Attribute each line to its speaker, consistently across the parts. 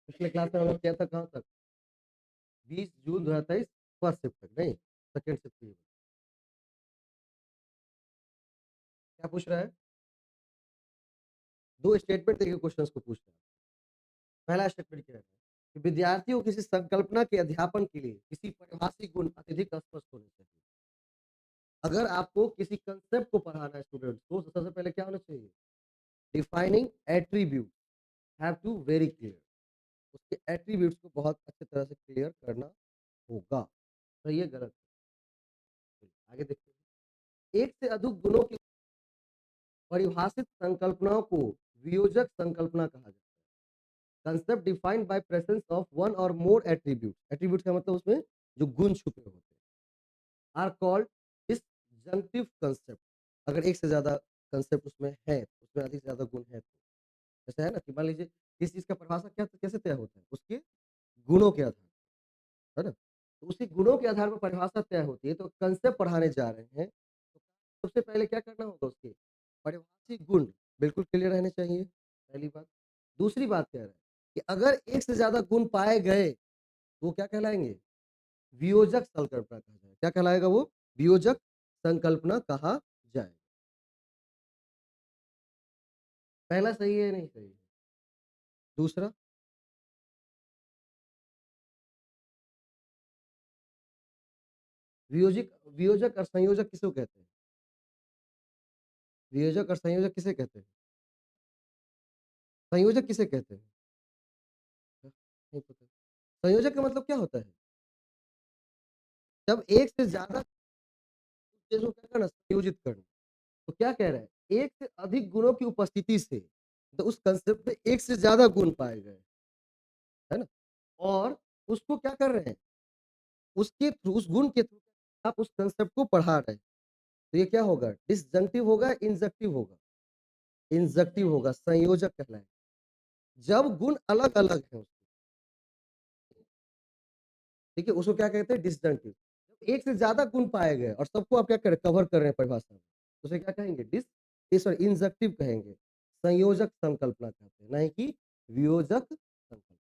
Speaker 1: पिछले क्लास में हमने किया था कहाँ तक? 20 जून 2023 फर्स्ट शिफ्ट तक, नहीं सेकंड शिफ्ट की। क्या पूछ रहा है? दो स्टेटमेंट देखिए क्वेश्चंस को पूछ रहा है। पहला स्टेटमेंट क्या है कि विद्यार्थियों को किसी संकल्पना के अध्यापन के लिए किसी परिभाषिक गुण अत्यधिक स्पष्ट होने चाहिए। अगर आपको किसी कंसेप्ट को पढ़ाना है स्टूडेंट को तो सबसे पहले क्या होना चाहिए? Defining attribute have to very clear. उसके एट्रीब्यूट्स को बहुत अच्छे तरह से क्लियर करना होगा। सही है गलत? आगे देखते हैं। एक से अधिक गुणों की परिभाषित संकल्पनाओं को वियोजक संकल्पना कहा जाता है। Concept defined by presence of one और मोर एट्रीब्यूट। एट्रीब्यूट का मतलब उसमें जो गुण छुपे होते हैं आर कॉल्ड डिसजंक्टिव कंसेप्ट। अगर एक से ज्यादा कंसेप्ट उसमें है, उसमें अधिक से ज्यादा गुण है तो जैसे है ना कि मान लीजिए किस चीज का परिभाषा क्या कैसे तय होता है? उसके गुणों के आधार, है ना? तो उसी गुणों के आधार पर परिभाषा तय होती है। तो कंसेप्ट पढ़ाने जा रहे हैं तो सबसे पहले क्या करना होगा? उसके परिभाषिक गुण बिल्कुल क्लियर रहने चाहिए, पहली बात। दूसरी बात कह रहा है कि अगर एक से ज्यादा गुण पाए गए तो वो क्या कहलाएंगे? वियोजक संकल्पना कहा जाए। क्या कहलाएगा वो? वियोजक संकल्पना कहा जाए। पहला सही है नहीं सही है? दूसरा वियोजक वियोजक और संयोजक किसको कहते हैं? वियोजक और संयोजक किसे कहते हैं? संयोजक किसे कहते हैं? नहीं पता। संयोजक का मतलब क्या होता है? जब एक से ज्यादा चीजों को क्या करना? संयोजित करना। तो क्या कह रहा है? एक से अधिक गुणों की उपस्थिति से तो उस कंसेप्ट में एक से ज्यादा गुण पाए गए, है ना? और उसको क्या कर रहे हैं? उसके थ्रू, उस गुण के थ्रू आप उस कंसेप्ट को पढ़ा रहे हैं। तो ये क्या होगा? डिसजंक्टिव होगा, इंजक्टिव होगा? इंजक्टिव होगा, संयोजक कहलाएगा। जब गुण अलग-अलग हैं उसके, ठीक है? उसको क्या कहते हैं? डिसजंक्टिव। जब एक से ज़्यादा गुण पाए गए और सबको आप क्या कर कवर कर रहे हैं परिभाषा में, तो उसे क्या कहेंगे? सॉरी इंजक्टिव कहेंगे। संयोजक संकल्पना कहते हैं, नहीं कि वियोजक संकल्पना।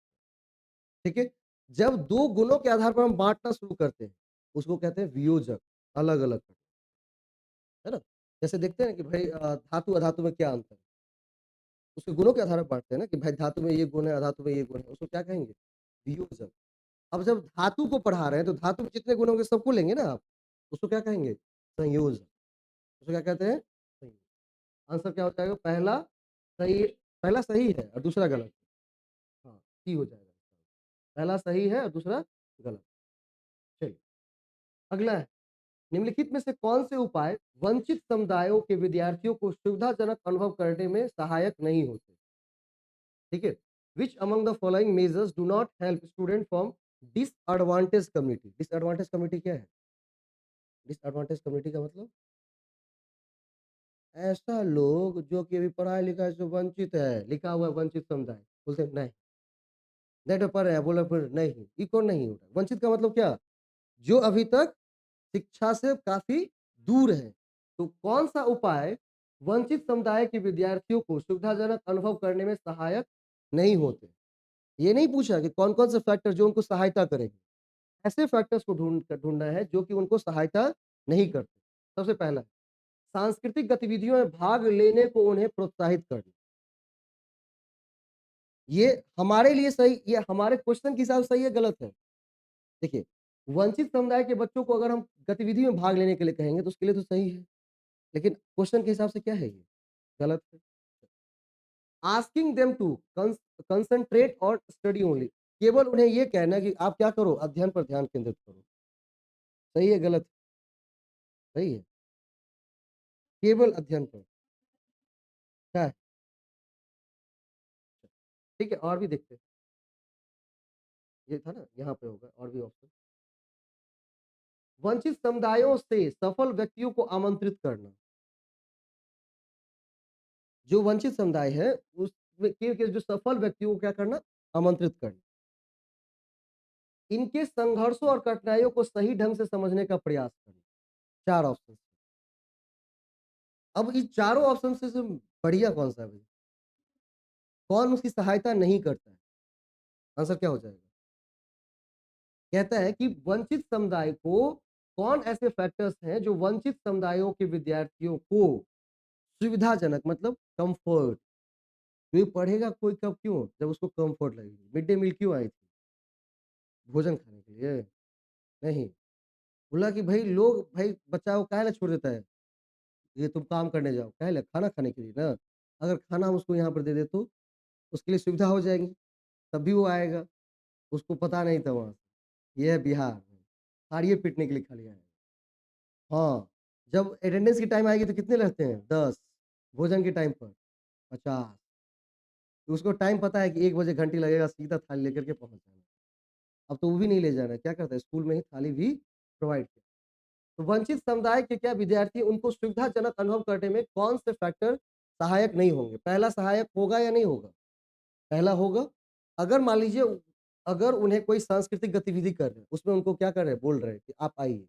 Speaker 1: ठीक है? जब 2 गुणों के आधार पर हम बाँटना शुरू करते हैं, उसको कहते हैं वियोजक, अलग-अलग करना, है ना? जैसे देखते हैं कि भाई धातु-अधातु में क्या अंतर है? उसके गुणों के आधार पर बाँटते हैं ना कि भाई धातु में ये गुण है, अधातु में ये गुण है, उसको क्या कहेंगे? वियोजक। अब जब धातु को पढ़ा रहे हैं तो धातु में जितने गुण होंगे सबको लेंगे ना आप, उसको क्या कहेंगे? संयोजक। उसको क्या कहते हैं? संयोजक। आंसर क्या हो जाएगा? सही पहला सही है और दूसरा गलत। हाँ, सी हो जाएगा। पहला सही है और दूसरा गलत। चलिए, अगला है, निम्नलिखित में से कौन से उपाय वंचित समुदायों के विद्यार्थियों को सुविधाजनक अनुभव करने में सहायक नहीं होते? ठीक है? Which among the following measures do not help student from disadvantaged community? Disadvantage community क्या है? डिसएडवांटेज कम्युनिटी का मतलब ऐसा लोग जो कि अभी पढ़ाई लिखाई से वंचित है, लिखा हुआ है वंचित समुदाय, बोलते हैं नहीं, नेट पे पढ़ रहे हैं, बोला फिर नहीं, ये कौन नहीं हो रहा? वंचित का मतलब क्या? जो अभी तक शिक्षा से काफी दूर है। तो कौन सा उपाय वंचित समुदाय के विद्यार्थियों को सुविधाजनक अनुभव करने में सहायक नहीं होते? ये नहीं पूछा कि कौन कौन से फैक्टर जो उनको सहायता करेंगे। ऐसे फैक्टर्स को ढूंढना है जो कि उनको सहायता नहीं करते। सबसे पहला सांस्कृतिक गतिविधियों में भाग लेने को उन्हें प्रोत्साहित करना। ये हमारे लिए सही, ये हमारे क्वेश्चन के हिसाब से सही है गलत है? देखिए, वंचित समुदाय के बच्चों को अगर हम गतिविधि में भाग लेने के लिए कहेंगे तो उसके लिए तो सही है, लेकिन क्वेश्चन के हिसाब से क्या है? ये गलत है। आस्किंग देम टू कंसंट्रेट और स्टडी ओनली, केवल उन्हें ये कहना है कि आप क्या करो? अध्ययन पर ध्यान केंद्रित करो। सही है गलत? सही है। केवल अध्ययन पर, क्या है? ठीक है, और भी देखते हैं। ये था ना, यहाँ पे होगा और भी ऑप्शन। वंचित समुदायों से सफल व्यक्तियों को आमंत्रित करना। जो वंचित समुदाय है उसमें के जो सफल व्यक्तियों को क्या करना? आमंत्रित करना। इनके संघर्षों और कठिनाइयों को सही ढंग से समझने का प्रयास करना। 4 ऑप्शन। अब इन चारों ऑप्शन से बढ़िया कौन सा है भाई? कौन उसकी सहायता नहीं करता है? आंसर क्या हो जाएगा? कहता है कि वंचित समुदाय को कौन ऐसे फैक्टर्स हैं जो वंचित समुदायों के विद्यार्थियों को सुविधाजनक मतलब कंफर्ट, कोई पढ़ेगा कोई कब क्यों? जब उसको कंफर्ट लगेगी। मिड डे मील क्यों आई थी? भोजन खाने के लिए? नहीं। बोला कि भाई लोग भाई बच्चा को काहे ला छोड़ देता है? ये तुम काम करने जाओ, काहे ला? खाना खाने के लिए ना। अगर खाना हम उसको यहाँ पर दे दें तो उसके लिए सुविधा हो जाएगी, तब भी वो आएगा। उसको पता नहीं था वहाँ से, ये है बिहार, थाड़िये पीटने के लिए खाली आएगा। हाँ, जब अटेंडेंस की टाइम आएगी तो कितने रहते हैं? 10, भोजन के टाइम पर 50। तो उसको टाइम पता है कि 1 बजे घंटी लगेगा, सीधा थाली लेकर के पहुँच जाना। अब तो वो भी नहीं ले जाना है, क्या करता है स्कूल में ही थाली भी प्रोवाइड किया। तो वंचित समुदाय के क्या विद्यार्थी उनको सुविधाजनक अनुभव करने में कौन से फैक्टर सहायक नहीं होंगे? पहला सहायक होगा या नहीं होगा? पहला होगा, अगर मान लीजिए अगर उन्हें कोई सांस्कृतिक गतिविधि कर रहे हैं, उसमें उनको क्या कर रहे हैं? बोल रहे हैं कि आप आइए,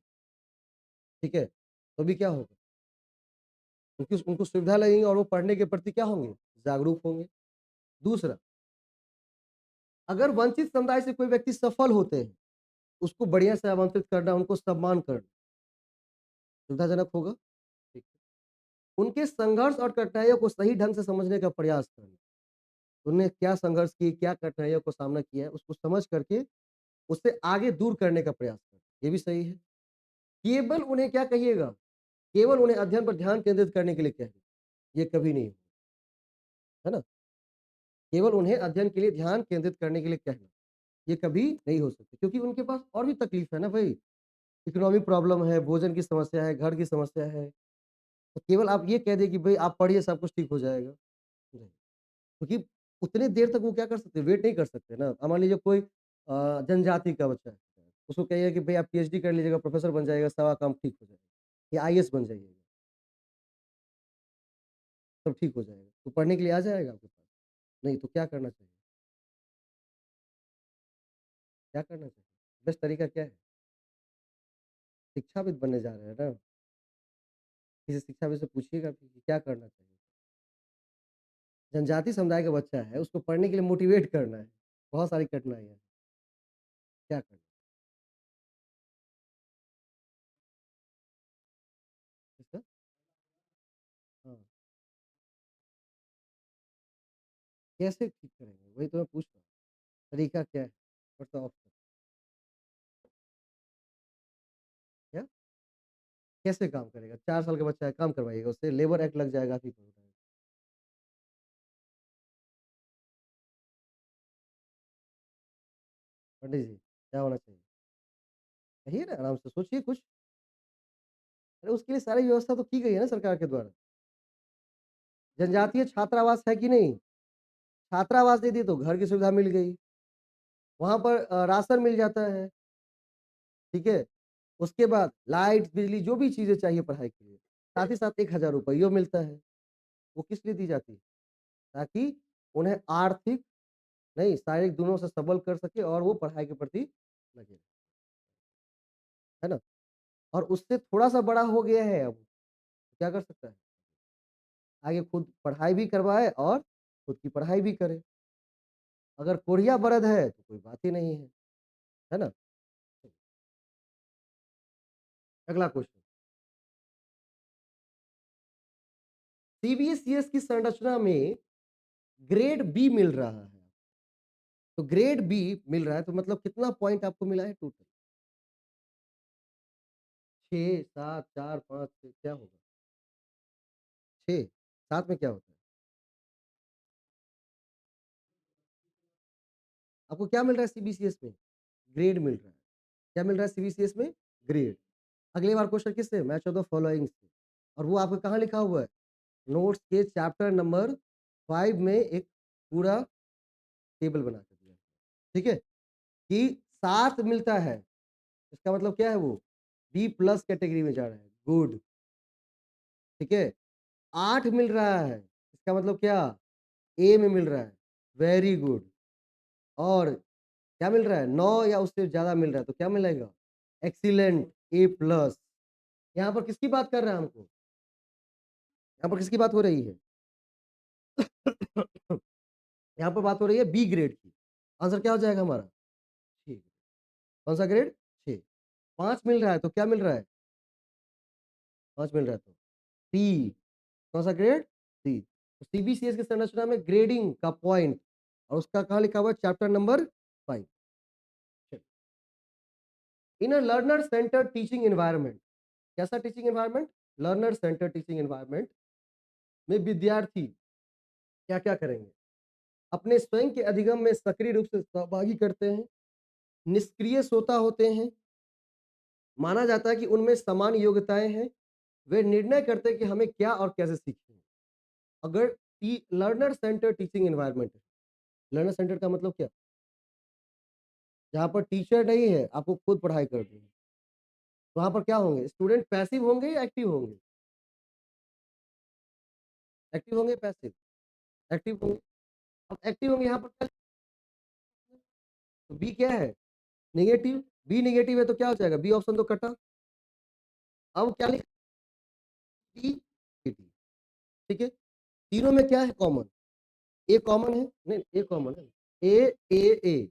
Speaker 1: ठीक है? तो अभी क्या होगा? क्योंकि उनको सुविधा लगेगी और वो पढ़ने के प्रति क्या होंगे? जागरूक होंगे। दूसरा, अगर वंचित समुदाय से कोई व्यक्ति सफल होते हैं, उसको बढ़िया से आमंत्रित करना, उनको सम्मान करना, सुविधाजनक होगा? ठीक है। उनके संघर्ष और कठिनाइयों को सही ढंग से समझने का प्रयास करना। उन्होंने क्या संघर्ष किए, क्या कठिनाइयों को सामना किया है, उसको समझ करके उससे आगे दूर करने का प्रयास करना, ये भी सही है। केवल उन्हें क्या कहिएगा? केवल उन्हें अध्ययन पर ध्यान केंद्रित करने के लिए कहिए, ये कभी नहीं होगा, है ना? केवल उन्हें अध्ययन के लिए ध्यान केंद्रित करने के लिए कहना, ये कभी नहीं हो सकता क्योंकि उनके पास और भी तकलीफ है ना भाई। इकोनॉमिक प्रॉब्लम है, भोजन की समस्या है, घर की समस्या है। तो केवल आप ये कह दें कि भई आप पढ़िए सब कुछ ठीक हो जाएगा, नहीं। क्योंकि उतने देर तक वो क्या कर सकते हैं, वेट नहीं कर सकते ना। अब मान लीजिए कोई जनजाति का बच्चा है, उसको कहिए कि भई आप पीएचडी कर लीजिएगा, प्रोफ़ेसर बन जाइएगा, सारा काम ठीक हो जाएगा या आईएएस बन जाइएगा, सब ठीक हो जाएगा। तो पढ़ने के लिए आ जाएगा आपके पास? नहीं, तो क्या करना चाहिए? क्या करना चाहिए? बेस्ट तरीका क्या है? शिक्षाविद बनने जा रहे हैं ना, किसी शिक्षाविद से पूछिएगा कि क्या करना चाहिए? जनजाति समुदाय का बच्चा है, उसको पढ़ने के लिए मोटिवेट करना है। बहुत सारी कठिनाइयाँ हैं, क्या करना? किसका? हाँ, कैसे ठीक करेंगे? वही तो मैं पूछ रहा हूँ। तरीका क्या है? What's the option? क्या? कैसे काम करेगा? 4 साल का बच्चा है, काम करवाइएगा उससे, लेबर एक्ट लग जाएगा, आप ही को बताइए। पंडित जी, क्या होना चाहिए? कहिए ना, आराम से सोचिए कुछ। अरे उसके लिए सारी व्यवस्था तो की गई है ना सरकार के द्वारा। जनजातीय छात्रावास है कि नहीं? छात्रावास दे दिए तो घर की सुविधा मिल गई। वहाँ पर राशन मिल जाता है, ठीक है? उसके बाद लाइट, बिजली जो भी चीज़ें चाहिए पढ़ाई के लिए, साथ ही साथ ₹1000 मिलता है। वो किस लिए दी जाती है? ताकि उन्हें आर्थिक नहीं, शारीरिक दोनों से सबल कर सके और वो पढ़ाई के प्रति लगे, है ना? और उससे थोड़ा-सा बड़ा हो गया है अब, क्या कर सकता है? आगे खुद पढ़ाई भी करवाए और खुद की पढ़ाई भी करे। अगर कोढ़िया बरद है तो कोई बात ही नहीं है ना? अगला क्वेश्चन, सीबीएसईएस की संरचना में ग्रेड बी मिल रहा है। तो ग्रेड बी मिल रहा है तो मतलब कितना पॉइंट आपको मिला है टोटल? 6, 7, 4, 5, 6 क्या होगा? 6, 7 में क्या होता है? आपको क्या मिल रहा है सीबीसीएस में? ग्रेड मिल रहा है। क्या मिल रहा है सीबीसीएस में? ग्रेड। अगली बार क्वेश्चन किससे? मैच ऑफ द फॉलोइंग से। और वो आपका कहाँ लिखा हुआ है? नोट्स के चैप्टर नंबर 5 में एक पूरा टेबल बना के दिया है। ठीक है? कि 7 मिलता है, इसका मतलब क्या है वो? बी प्लस कैटेगरी में जा रहा है, गुड। ठीक है? 8 मिल रहा है, इसका मतलब क्या? ए में मिल रहा है, वेरी गुड। और क्या मिल रहा है? 9 या उससे ज़्यादा मिल रहा है, तो क्या मिलेगा? एक्सीलेंट, ए प्लस। यहाँ पर किसकी बात कर रहा है हमको? यहाँ पर किसकी बात हो रही है? यहाँ पर बात हो रही है बी ग्रेड की। आंसर क्या हो जाएगा हमारा? 6। कौन-सा ग्रेड? 6। 5 मिल रहा है तो क्या मिल रहा है? 5 मिल रहा है तो सी। कौन-सा ग्रेड? सी। तो सीबीसीएस की संरचना में ग्रेडिंग का पॉइंट और उसका कहाँ लिखा हुआ है? Chapter number 5। In a learner centred teaching environment, कैसा teaching environment? Learner centred teaching environment में विद्यार्थी क्या-क्या करेंगे? अपने स्वयं के अधिगम में सक्रिय रूप से सहभागी करते हैं, निष्क्रिय श्रोता होते हैं, माना जाता है कि उनमें समान योग्यताएँ हैं, वे निर्णय करते हैं कि हमें क्या और कैसे सीखें। अगर T learner centred teaching environment है, लर्नर सेंटर्ड का मतलब क्या? जहाँ पर टीचर नहीं है, आपको खुद पढ़ाई करनी है। तो वहाँ पर क्या होंगे? स्टूडेंट पैसिव होंगे या एक्टिव होंगे? एक्टिव होंगे, पैसिव? एक्टिव होंगे। अब एक्टिव होंगे यहाँ पर क्या, तो बी क्या है? नेगेटिव। बी नेगेटिव है तो क्या हो जाएगा? बी ऑप्शन तो कटा। अब क्या लिखा? डी नेगेटिव, ठीक है? तीनों में क्या है कॉमन? ए कॉमन है? नहीं, ए कॉमन है। ए, ए, ए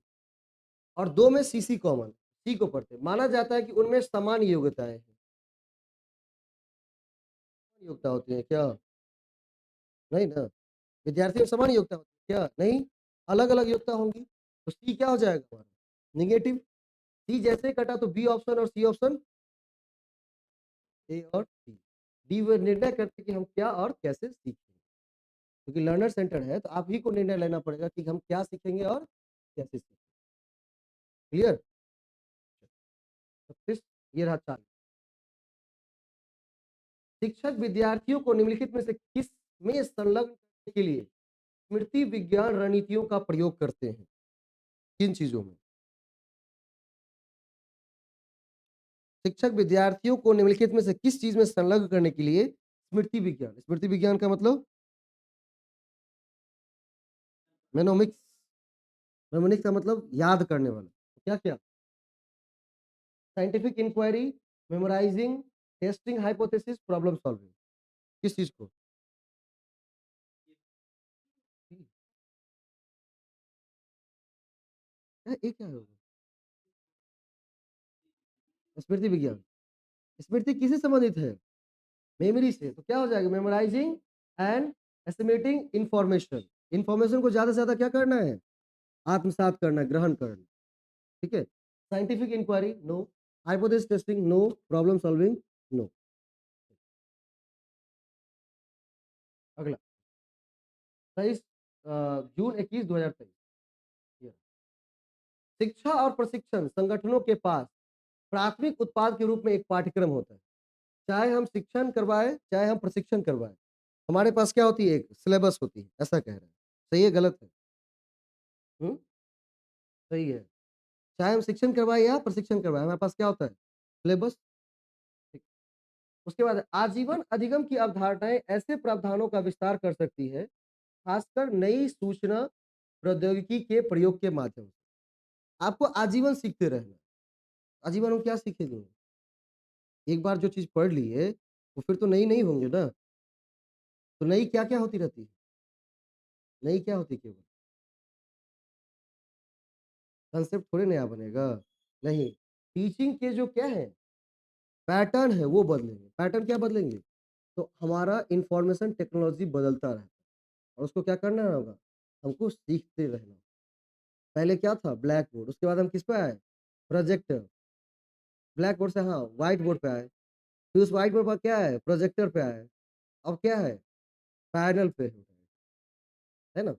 Speaker 1: और 2 में सी कॉमन। सी को पढ़ते हैं। माना जाता है कि उनमें समान योग्यताएँ हैं। योग्यता होती है क्या? नहीं ना। विद्यार्थी में समान योग्यता होती है क्या? नहीं, अलग-अलग योग्यता होंगी। तो सी क्या हो जाएगा हमारा? नेगेटिव। सी जैसे ही कटा तो बी ऑप्शन और सी ऑप्शन, ए और डी। डी वो निर्णय करते हैं कि हम क्या और कैसे सीखें। क्योंकि लर्नर सेंटर है तो आप ही को निर्णय लेना पड़ेगा कि हम क्या सीखेंगे और कैसे सीखेंगे। क्लियर? 36 ये रहा 40। शिक्षक विद्यार्थियों को निम्नलिखित में से किस में संलग्न करने के लिए स्मृति विज्ञान रणनीतियों का प्रयोग करते हैं? किन चीजों में? शिक्षक विद्यार्थियों को निम्नलिखित में से किस चीज में संलग्न करने के लिए स्मृति विज्ञान का मतलब मेनोमिक्स। मेमोनिक्स का मतलब याद करने वाला। तो क्या क्या? Scientific inquiry, memorising, testing hypothesis, problem solving. किस चीज को? ये क्या होगा? स्मृति विज्ञान। स्मृति किससे संबंधित है? मेमोरी से। तो क्या हो जाएगा? Memorising and estimating information. Information को ज्यादा से ज्यादा क्या करना है? आत्मसात करना है, ग्रहण करना है। ठीक है? Scientific inquiry no, hypothesis testing no, problem solving no. अगला 23 जून 21 2023। शिक्षा और प्रशिक्षण संगठनों के पास प्राथमिक उत्पाद के रूप में एक पाठ्यक्रम होता है। चाहे हम शिक्षण करवाएं, चाहे हम प्रशिक्षण करवाएं, हमारे पास क्या होती है? एक सिलेबस होती है। ऐसा कह रहे हैं। सही है, गलत है? सही है। चाहे हम शिक्षण करवाएं या प्रशिक्षण करवाएं, हमारे पास क्या होता है? सिलेबस। ठीक। उसके बाद आजीवन अधिगम की अवधारणाएं ऐसे प्रावधानों का विस्तार कर सकती है, खासकर नई सूचना प्रौद्योगिकी के प्रयोग के माध्यम से। आपको आजीवन सीखते रहना। आजीवन हम क्या सीखेंगे? एक बार जो चीज़ पढ़ ली है, वो फिर तो नई नहीं होंगे ना। तो नई क्या-क्या होती रहती है? नई क्या होती है केवल? कांसेप्ट थोड़ी नया बनेगा। नहीं, टीचिंग के जो क्या है, पैटर्न है वो बदलेंगे। पैटर्न क्या बदलेंगे? तो हमारा इन्फॉर्मेशन टेक्नोलॉजी बदलता रहता है और उसको क्या करना होगा? हमको सीखते रहना। पहले क्या था? ब्लैक बोर्ड, उसके बाद हम किस पे आए? प्रोजेक्टर। ब्लैक बोर्ड से हाँ, व्हाइट बोर्ड पे आए। फिर उस व्हाइट बोर्ड पर क्या है? प्रोजेक्टर पे आए। अब क्या है? पैनल पे है ना?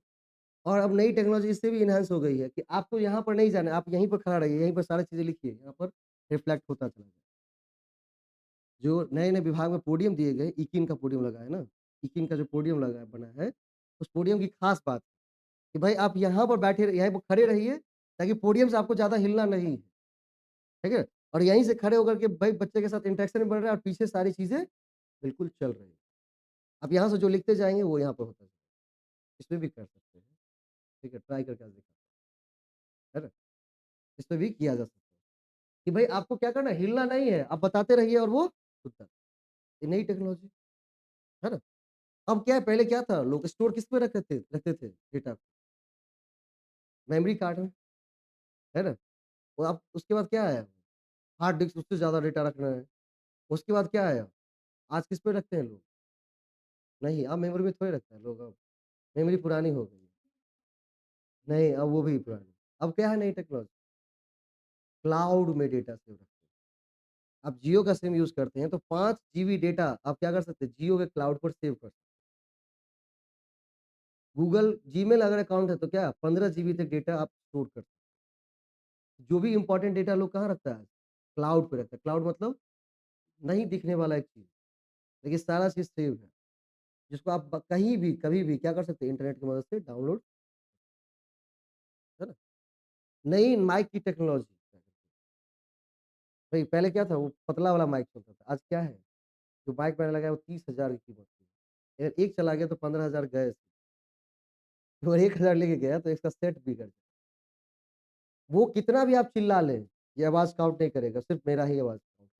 Speaker 1: और अब नई टेक्नोलॉजी इससे भी एनहांस हो गई है कि आपको यहाँ पर नहीं जाना है, आप यहीं पर खड़ा रहिए, यहीं पर सारी चीज़ें लिखिए, यहाँ पर रिफ्लेक्ट होता चला जाए। जो नए-नए विभाग में पोडियम दिए गए, इकिन का पोडियम लगा है ना, इकिन का जो पोडियम लगा बना है, उस पोडियम की खास बात कि भाई आप यहाँ पर बैठे यहीं पर खड़े रहिए, ताकि पोडियम से आपको ज़्यादा हिलना नहीं है, ठीक है? और यहीं से खड़े होकर के भाई बच्चे के साथ इंटरेक्शन भी बढ़ रहा है और पीछे सारी चीज़ें बिल्कुल चल रही हैं। आप यहाँ से जो लिखते जाएँगे वो यहाँ पर होता जाएगा। इसमें भी कर सकते हैं, ठीक है? ट्राई करके आज दिखा, है ना? इसमें भी किया जा सकता है। कि भाई आपको क्या करना है? हिलना नहीं है, आप बताते रहिए और वो सुनता है। ये नई टेक्नोलॉजी, है ना? अब क्या है, पहले क्या था? लोग स्टोर किस पे रखते थे डेटा? मेमोरी कार्ड है ना? वो आप उसके बाद क्या आया? हार्ड डिस्क उससे ज़्यादा डेटा रखना है। उसके बाद क्या आया? आज किस पे रखते हैं लोग? नहीं, अब मेमोरी में थोड़ी रखते हैं लोग अब। मेमोरी पुरानी हो गई है। नहीं, अब वो भी पुरानी। अब क्या है नई टेक्नोलॉजी? क्लाउड में डेटा सेव रखते हैं। आप जियो का सिम यूज़ करते हैं तो 5 जीबी डेटा आप क्या कर सकते हैं? जियो के क्लाउड पर सेव कर सकते हैं। गूगल जीमेल अगर अकाउंट है तो क्या 15 जीबी तक डेटा आप स्टोर कर सकते हैं। जो भी इम्पोर्टेंट डेटा लोग कहाँ रखता है? क्लाउड पे रखता है। क्लाउड मतलब नहीं दिखने वाला एक चीज़, लेकिन सारा चीज़ सेव है, जिसको आप कहीं भी, कभी भी क्या कर सकते हैं? इंटरनेट की मदद से डाउनलोड, है ना? नई माइक की टेक्नोलॉजी, भाई पहले क्या था? वो पतला वाला माइक चलता था, आज क्या है? जो माइक मैंने लगाया वो 30,000 की कीमत की है। अगर एक चला गया तो 15,000 गए, और 1,000 लेके गया तो इसका सेट बिगड़ जाए। वो कितना भी आप चिल्ला लें, ये आवाज़ काउंट नहीं करेगा, सिर्फ़ मेरा ही आवाज़ काउंट करेगा।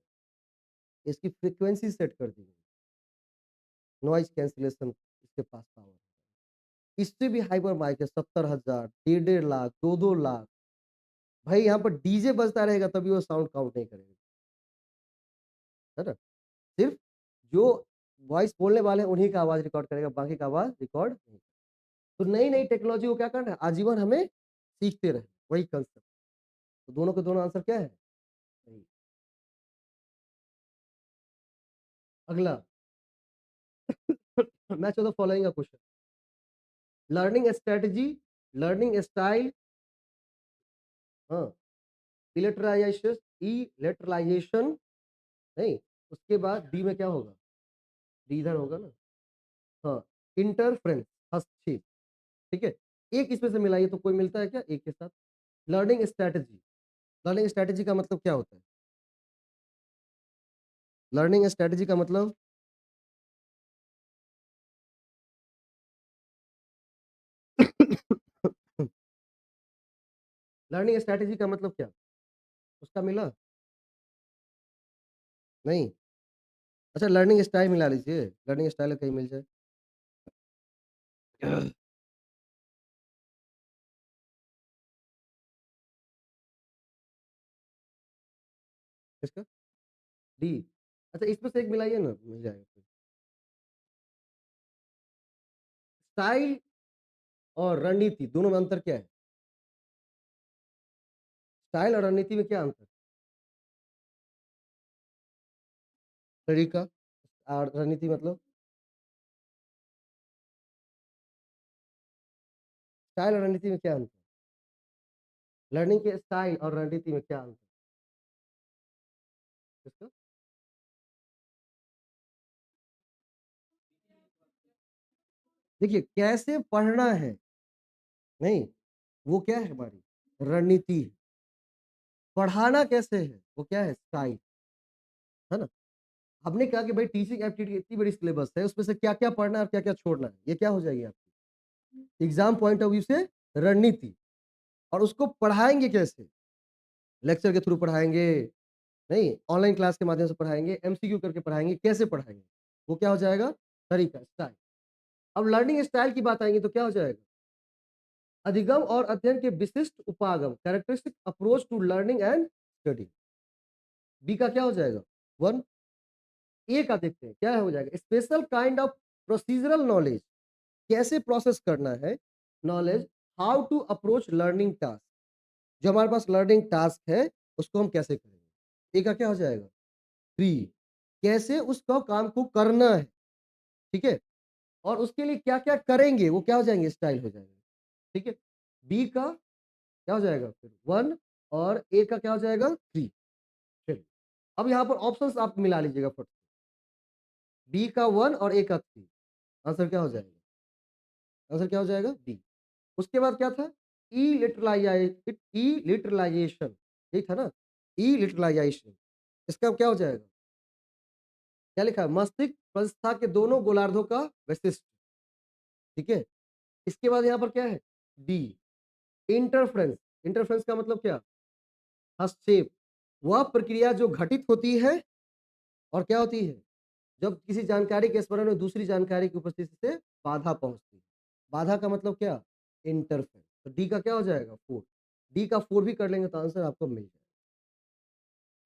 Speaker 1: इसकी फ्रीक्वेंसी सेट कर दी गई, नॉइज़ कैंसलेशन इसके पास पावर है। इससे भी हाइपर माइक है, 70,000, डेढ़ डेढ़ लाख, 2-2 लाख। भाई यहाँ पर डीजे बजता रहेगा तभी वो साउंड काउंट नहीं करेगा, है ना? सिर्फ़ जो वॉइस बोलने वाले हैं उन्हीं का आवाज़ रिकॉर्ड करेगा, बाकी का आवाज़ रिकॉर्ड नहीं। तो नई-नई टेक्नोलॉजी को क्या करना है? आजीवन हमें सीखते रहें, वही कांसेप्ट। तो दोनों के दोनों आंसर क्या है? सही। अगला मैच ऑफ द फॉलोइंग का question. Learning strategy, learning style, हाँ, इलेक्ट्राइजेशन, इलेक्ट्रलाइजेशन, नहीं, उसके बाद डी में क्या होगा? डी इधर होगा ना? हाँ, इंटरफ्रेंस, हस्तक्षेप, ठीक है? एक इसमें से मिलाइए तो कोई मिलता है क्या एक के साथ? लर्निंग स्ट्रेटजी, लर्निंग स्ट्रेटजी का मतलब क्या होता है? लर्निंग स्ट्रेटजी का मतलब लर्निंग स्ट्रेटजी का मतलब क्या? उसका मिला? नहीं। अच्छा, लर्निंग स्टाइल मिला लीजिए, लर्निंग स्टाइल कहीं मिल जाए। किसका? डी। अच्छा, इसमें से एक मिलाइए ना, मिल जाएगा फिर। स्टाइल और रणनीति दोनों में अंतर क्या है? स्टाइल और रणनीति में क्या अंतर? तरीका और रणनीति मतलब? स्टाइल और रणनीति में क्या अंतर? लर्निंग के स्टाइल और रणनीति में क्या अंतर? किसका? देखिए, कैसे पढ़ना है, नहीं, वो क्या है हमारी रणनीति है। पढ़ाना कैसे है, वो क्या है? स्टाइल, है ना? आपने कहा कि भाई टीचिंग एप्टीट्यूड की इतनी बड़ी सिलेबस है, उसमें से क्या-क्या पढ़ना है और क्या-क्या छोड़ना है, ये क्या हो जाएगी आपकी एग्ज़ाम पॉइंट ऑफ व्यू से रणनीति। और उसको पढ़ाएँगे कैसे? लेक्चर के थ्रू पढ़ाएँगे, नहीं, ऑनलाइन क्लास के माध्यम से पढ़ाएँगे, एमसीक्यू करके पढ़ाएँगे, कैसे पढ़ाएँगे? वो क्या हो जाएगा? तरीका, स्टाइल। अब लर्निंग स्टाइल की बात आएँगी तो क्या हो जाएगा? अधिगम और अध्ययन के विशिष्ट उपागम, characteristic approach to learning and study. B का क्या हो जाएगा? 1। ए का देखते हैं, क्या हो जाएगा? Special kind of procedural knowledge, कैसे प्रोसेस करना है knowledge, how to approach learning task, जो हमारे पास लर्निंग टास्क है, उसको हम कैसे करेंगे? ए का क्या हो जाएगा? 3। कैसे उसका काम को करना है, ठीक है? और उसके लिए क्या-क्या करेंगे, वो क्या हो जाएँगे? स्टाइल हो जाएँगे, ठीक है? बी का क्या हो जाएगा फिर? 1 और ए का क्या हो जाएगा? 3। चलिए, अब यहाँ पर ऑप्शंस आप मिला लीजिएगा फट से। बी का 1 और ए का 3, आंसर क्या हो जाएगा? आंसर क्या हो जाएगा? बी। उसके बाद क्या था? इलिटरलाइजेशन, यही था ना? इलिटरलाइजेशन, इसका क्या हो जाएगा? क्या लिखा है? मस्तिष्क प्रस्था के दोनों गोलार्धों का वैशिष्ट्य, ठीक है? इसके बाद यहाँ पर क्या है? डी, इंटरफ्रेंस, इंटरफ्रेंस का मतलब क्या? हस्तक्षेप, वह प्रक्रिया जो घटित होती है और क्या होती है? जब किसी जानकारी के स्मरण में दूसरी जानकारी की उपस्थिति से बाधा पहुंचती है। बाधा का मतलब क्या? इंटरफेरेंस। तो डी का क्या हो जाएगा 4। डी का 4 भी कर लेंगे तो आंसर आपको मिल जाएगा,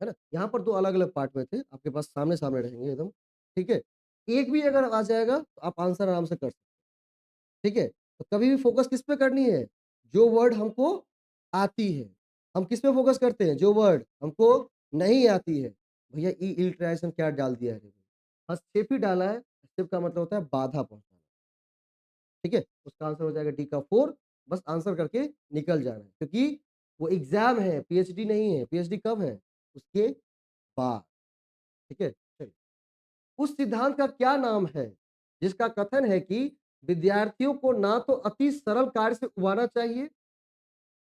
Speaker 1: है ना? यहाँ पर 2 अलग-अलग पार्ट में थे, आपके पास सामने-सामने रहेंगे एकदम, ठीक है? एक भी अगर आ जाएगा तो आप आंसर आराम से कर सकते हैं, ठीक है? तो कभी भी फ़ोकस किस पे करनी है? जो वर्ड हमको आती है। हम किस पे फ़ोकस करते हैं? जो वर्ड हमको नहीं आती है। भैया इलिटरेशन क्या डाल दिया है? हस्तक्षेप ही डाला है, हस्तक्षेप का मतलब होता है बाधा पहुँचाना। ठीक है? उसका आंसर हो जाएगा डी का 4, बस आंसर करके निकल जाना है क्योंकि वो एग्ज़ाम है, पीएचडी नहीं है। पीएचडी कब है? उसके बाद, ठीक है? चलिए, उस सिद्धांत का क्या नाम है, जिसका कथन है कि विद्यार्थियों को ना तो अति सरल कार्य से उबाना चाहिए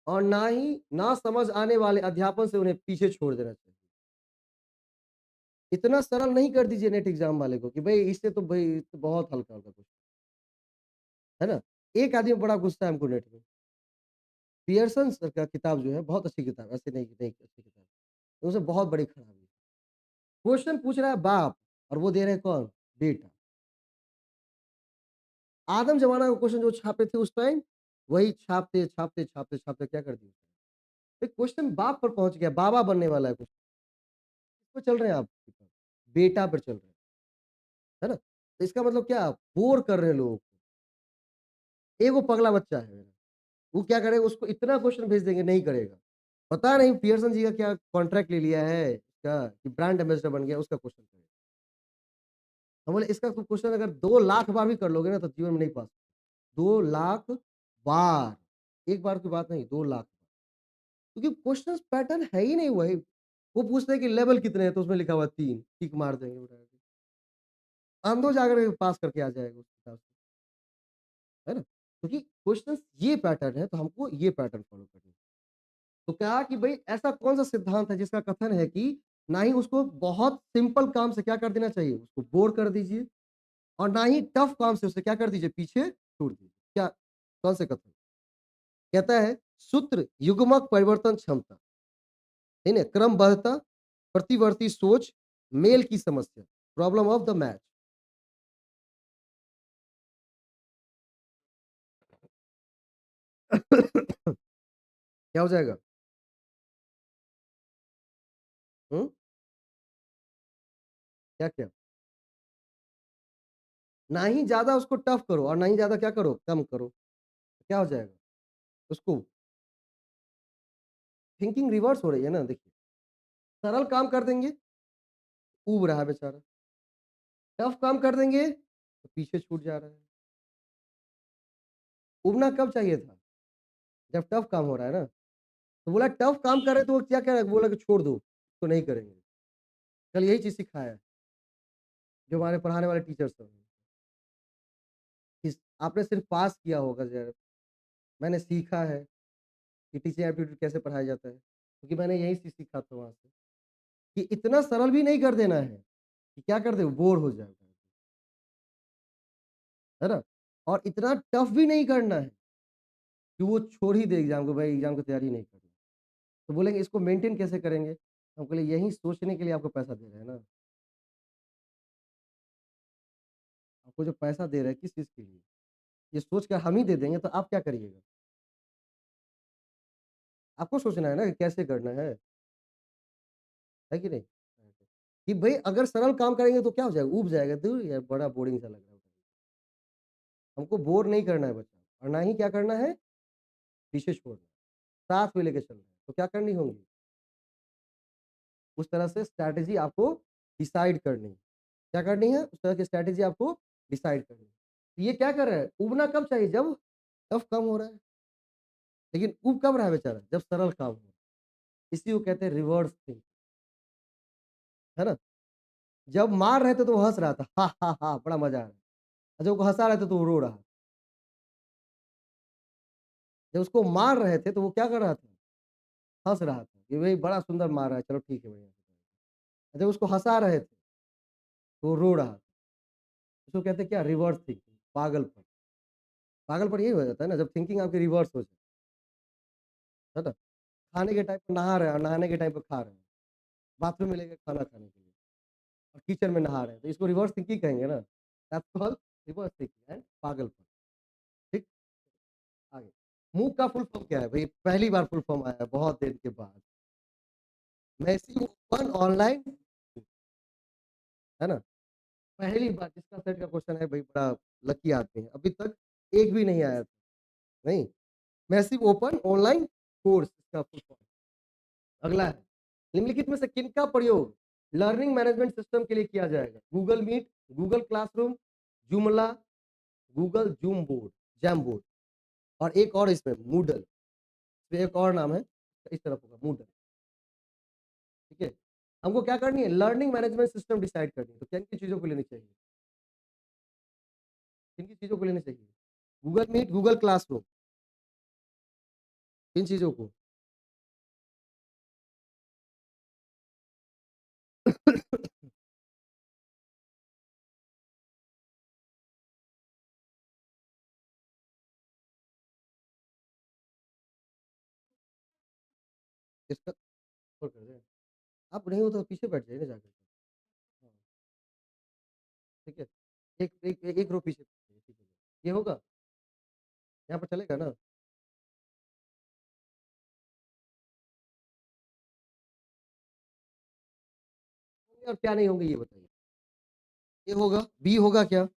Speaker 1: और ना ही ना समझ आने वाले अध्यापन से उन्हें पीछे छोड़ देना चाहिए। इतना सरल नहीं कर दीजिए नेट एग्ज़ाम वाले को कि भई इससे तो भई तो बहुत हल्का-हल्का कुछ, है ना? एक आदमी बड़ा गुस्सा है हमको नेट में। पियर्सन सर का किताब जो है बहुत अच्छी किताब है, ऐसे नहीं नहीं अच्छी किताब है। उसमें बहुत बड़ी खराबी है। क्वेश्चन पूछ रहा है बाप और वो दे रहे हैं कौन? बेटा। आदम ज़माना का क्वेश्चन जो छापे थे उस टाइम, वही छापते, छापते, छापते, छापते क्या कर दिया? एक क्वेश्चन बाप पर पहुँच गया, बाबा बनने वाला है क्वेश्चन। किस पे चल रहे हैं आप? बेटा पर चल रहे हैं, है ना? तो इसका मतलब क्या? बोर कर रहे हैं लोगों को। एक वो पगला बच्चा है मेरा, वो क्या करेगा उसको इतना क्वेश्चन भेज देंगे नहीं करेगा। पता नहीं पियर्सन जी का क्या कॉन्ट्रैक्ट ले लिया है क्या कि ब्रांड एम्बेसडर बन गया उसका क्वेश्चन करेगा। हम बोले इसका तो क्वेश्चन अगर 2 लाख बार भी कर लोगे ना तो जीवन में नहीं पास। 2 लाख बार, एक बार की बात नहीं 2 लाख बार। क्योंकि क्वेश्चन पैटर्न है ही नहीं वही। वो पूछते हैं कि लेवल कितने हैं तो उसमें लिखा हुआ है 3 टिक मार देंगे उठा के। अंधो जाकर के पास करके आ जाएगा उस हिसाब से, है ना? क्योंकि क्वेश्चंस ये पैटर्न है तो हमको ये पैटर्न फॉलो करना है। तो कहा कि भई ऐसा कौन-सा सिद्धांत है जिसका कथन है कि ना ही उसको बहुत सिंपल काम से क्या कर देना चाहिए, उसको बोर कर दीजिए और ना ही टफ काम से उसे क्या कर दीजिए, पीछे छोड़ दीजिए। क्या कौन से कथन? कहता है सूत्र युग्मक परिवर्तन क्षमता, है ना? क्रमबद्धता, प्रतिवर्ती सोच, मेल की समस्या, प्रॉब्लम ऑफ द मैच। क्या हो जाएगा? हुँ? क्या-क्या? ना ही ज़्यादा उसको टफ करो और ना ही ज़्यादा क्या करो, कम करो। क्या हो जाएगा? उसको थिंकिंग रिवर्स हो रही है ना देखिए। सरल काम कर देंगे, ऊब रहा है बेचारा। टफ काम कर देंगे, तो पीछे छूट जा रहा है। ऊबना कब चाहिए था? जब टफ काम हो रहा है ना। तो बोला टफ काम कर रहे हैं तो वो क्या कह रहा है? बोला कि छोड़ दो, तो नहीं करेंगे। कल यही चीज़ सिखाया है, जो हमारे पढ़ाने वाले टीचर्स हैं। आपने सिर्फ पास किया होगा ज़रा, मैंने सीखा है कि टीचिंग एप्टीट्यूड कैसे पढ़ाया जाता है, क्योंकि मैंने यही चीज़ सीखा था वहाँ से, कि इतना सरल भी नहीं कर देना है, कि क्या कर दे बोर हो जाए, है ना? और इतना टफ भी नहीं करना है, कि वो छोड़ ही दे एग्ज़ाम को, भाई एग्ज़ाम की तैयारी नहीं करनी। तो बोलेंगे इसको मेंटेन कैसे करेंगे? हम बोले यही सोचने के लिए आपको पैसा दे रहे हैं ना। आपको जो पैसा दे रहे हैं किस चीज़ के लिए? ये सोच कर हम ही दे देंगे तो आप क्या करिएगा? आपको सोचना है ना कि कैसे करना है कि नहीं? कि भई अगर सरल काम करेंगे तो क्या हो जाएगा? ऊब जाएगा, धुर यार बड़ा बोरिंग सा लग रहा है। हमको बोर नहीं करना है बच्चा और ना ही क्या करना है, पीछे छोड़ना है, साथ में लेके चलना है। तो क्या करनी होंगी? उस तरह से स्ट्रैटेजी आपको डिसाइड करनी है। क्या करनी है? उस तरह की स्ट्रैटेजी आपको डिसाइड करनी है। तो ये क्या कर रहा है? ऊबना कब चाहिए? जब टफ काम हो रहा है। लेकिन ऊब कब रहा है बेचारा? जब सरल काम हो रहा है। इसी को कहते हैं रिवर्स थिंक, है ना? जब मार रहे थे तो वो हँस रहा था, हा, हा, हा, बड़ा मज़ा आ रहा है। और जब वो हँसा रहे थे तो वो रो रहा। जब उसको मार रहे थे तो वो क्या कर रहा था? हँस रहा था कि भई बड़ा सुंदर मार रहा है, चलो ठीक है बढ़िया। और जब उसको हँसा रहे थे तो वो रो रहा था। इसको कहते हैं क्या? रिवर्स थिंकिंग, पागलपन। पागलपन यही हो जाता है ना जब थिंकिंग आपकी रिवर्स हो जाए, है ना? खाने के टाइम पे नहा रहे हैं और नहाने के टाइम पे खा रहे हैं। बाथरूम में लेके खाना खाने के लिए और किचन में नहा रहे हैं, तो इसको रिवर्स थिंकिंग कहेंगे ना। That's called reverse thinking and पागलपन। ठीक? आगे। मूक का फुल फॉर्म क्या है भाई? पहली बार फुल फॉर्म आया है बहुत दिन के बाद। मैसिव ओपन ऑनलाइन, है ना? पहली बार जिसका सेट का क्वेश्चन है भाई, बड़ा लकी आदमी है। अभी तक एक भी नहीं आया था। नहीं, मैसिव ओपन ऑनलाइन कोर्स इसका फुल फॉर्म। अगला है, निम्नलिखित में से किनका प्रयोग लर्निंग मैनेजमेंट सिस्टम के लिए किया जाएगा? Google Meet, Google Classroom, Joomla, Google Zoom board, Jamboard, और एक और इसमें मूडल। इसमें एक और नाम है, इस तरफ होगा मूडल। ठीक है, हमको क्या करनी है? लर्निंग मैनेजमेंट सिस्टम डिसाइड करनी है। तो किन किन चीजों को लेनी चाहिए? किन किन चीजों को लेनी चाहिए? गूगल मीट, गूगल क्लासरूम, किन चीजों को? इसका और कर दे। आप नहीं हो तो पीछे बैठ जाइए ना जाकर। हाँ, ठीक है, एक रो पीछे, ठीक है, ये होगा, यहाँ पर चलेगा ना? और क्या नहीं होंगे ये बताइए? ये होगा, बी होगा क्या?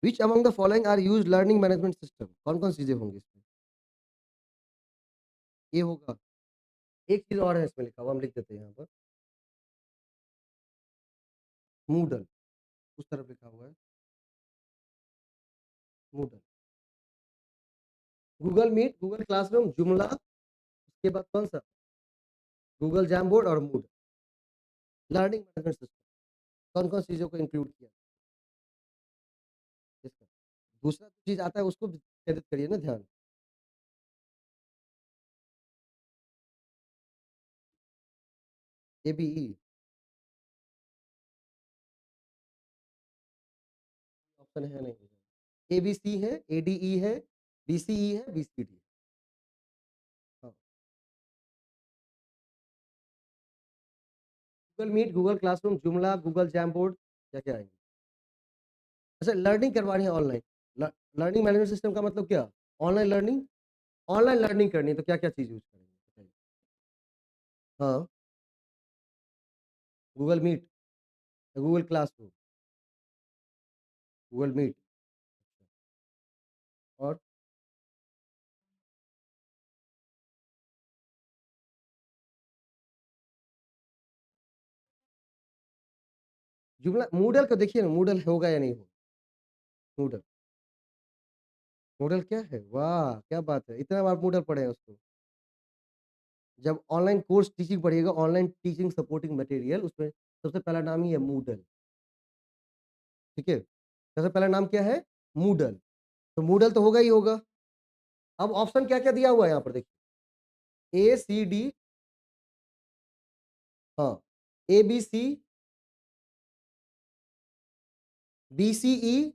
Speaker 1: Which among the following are used learning management system? कौन कौन चीजें होंगी इसमें? ये होगा। एक चीज और है इसमें लिखा हुआ, हम लिख देते हैं यहाँ पर, मूडल, उस तरफ लिखा हुआ है Moodle. Google Meet, Google Classroom, Joomla, उसके बाद कौन सा? गूगल जैम बोर्ड और मूड। लर्निंग मैनेजमेंट सिस्टम कौन कौन चीजों को इंक्लूड किया इसका? दूसरा चीज आता है, उसको भी केंद्रित करिए ना ध्यान। ए बी ई ऑप्शन है नहीं, ए बी सी है, ए डी ई है, बी सी ई है, बी सी डी। हाँ, गूगल मीट, गूगल क्लासरूम, जुमला, गूगल जैम बोर्ड, क्या क्या आएंगे? अच्छा, लर्निंग करवानी है ऑनलाइन। लर्निंग मैनेजमेंट सिस्टम का मतलब क्या? Online learning. ऑनलाइन लर्निंग करनी है तो क्या क्या चीज यूज करेंगे बताइए? हाँ, Google Meet, Google Classroom, Google Meet, और जुमला। मूडल को देखिए ना, मूडल होगा या नहीं होगा? मूडल, मूडल क्या है? वाह क्या बात है, इतना बार मूडल पढ़े हैं उसको। जब ऑनलाइन कोर्स टीचिंग पढ़िएगा, ऑनलाइन टीचिंग सपोर्टिंग मटेरियल, उसमें सबसे पहला नाम ही है मूडल। ठीक है, सबसे पहला नाम क्या है? मूडल। तो मूडल तो होगा ही होगा। अब ऑप्शन क्या क्या दिया हुआ है यहाँ पर देखिए, ए सी डी, हाँ, ए B C, B C E,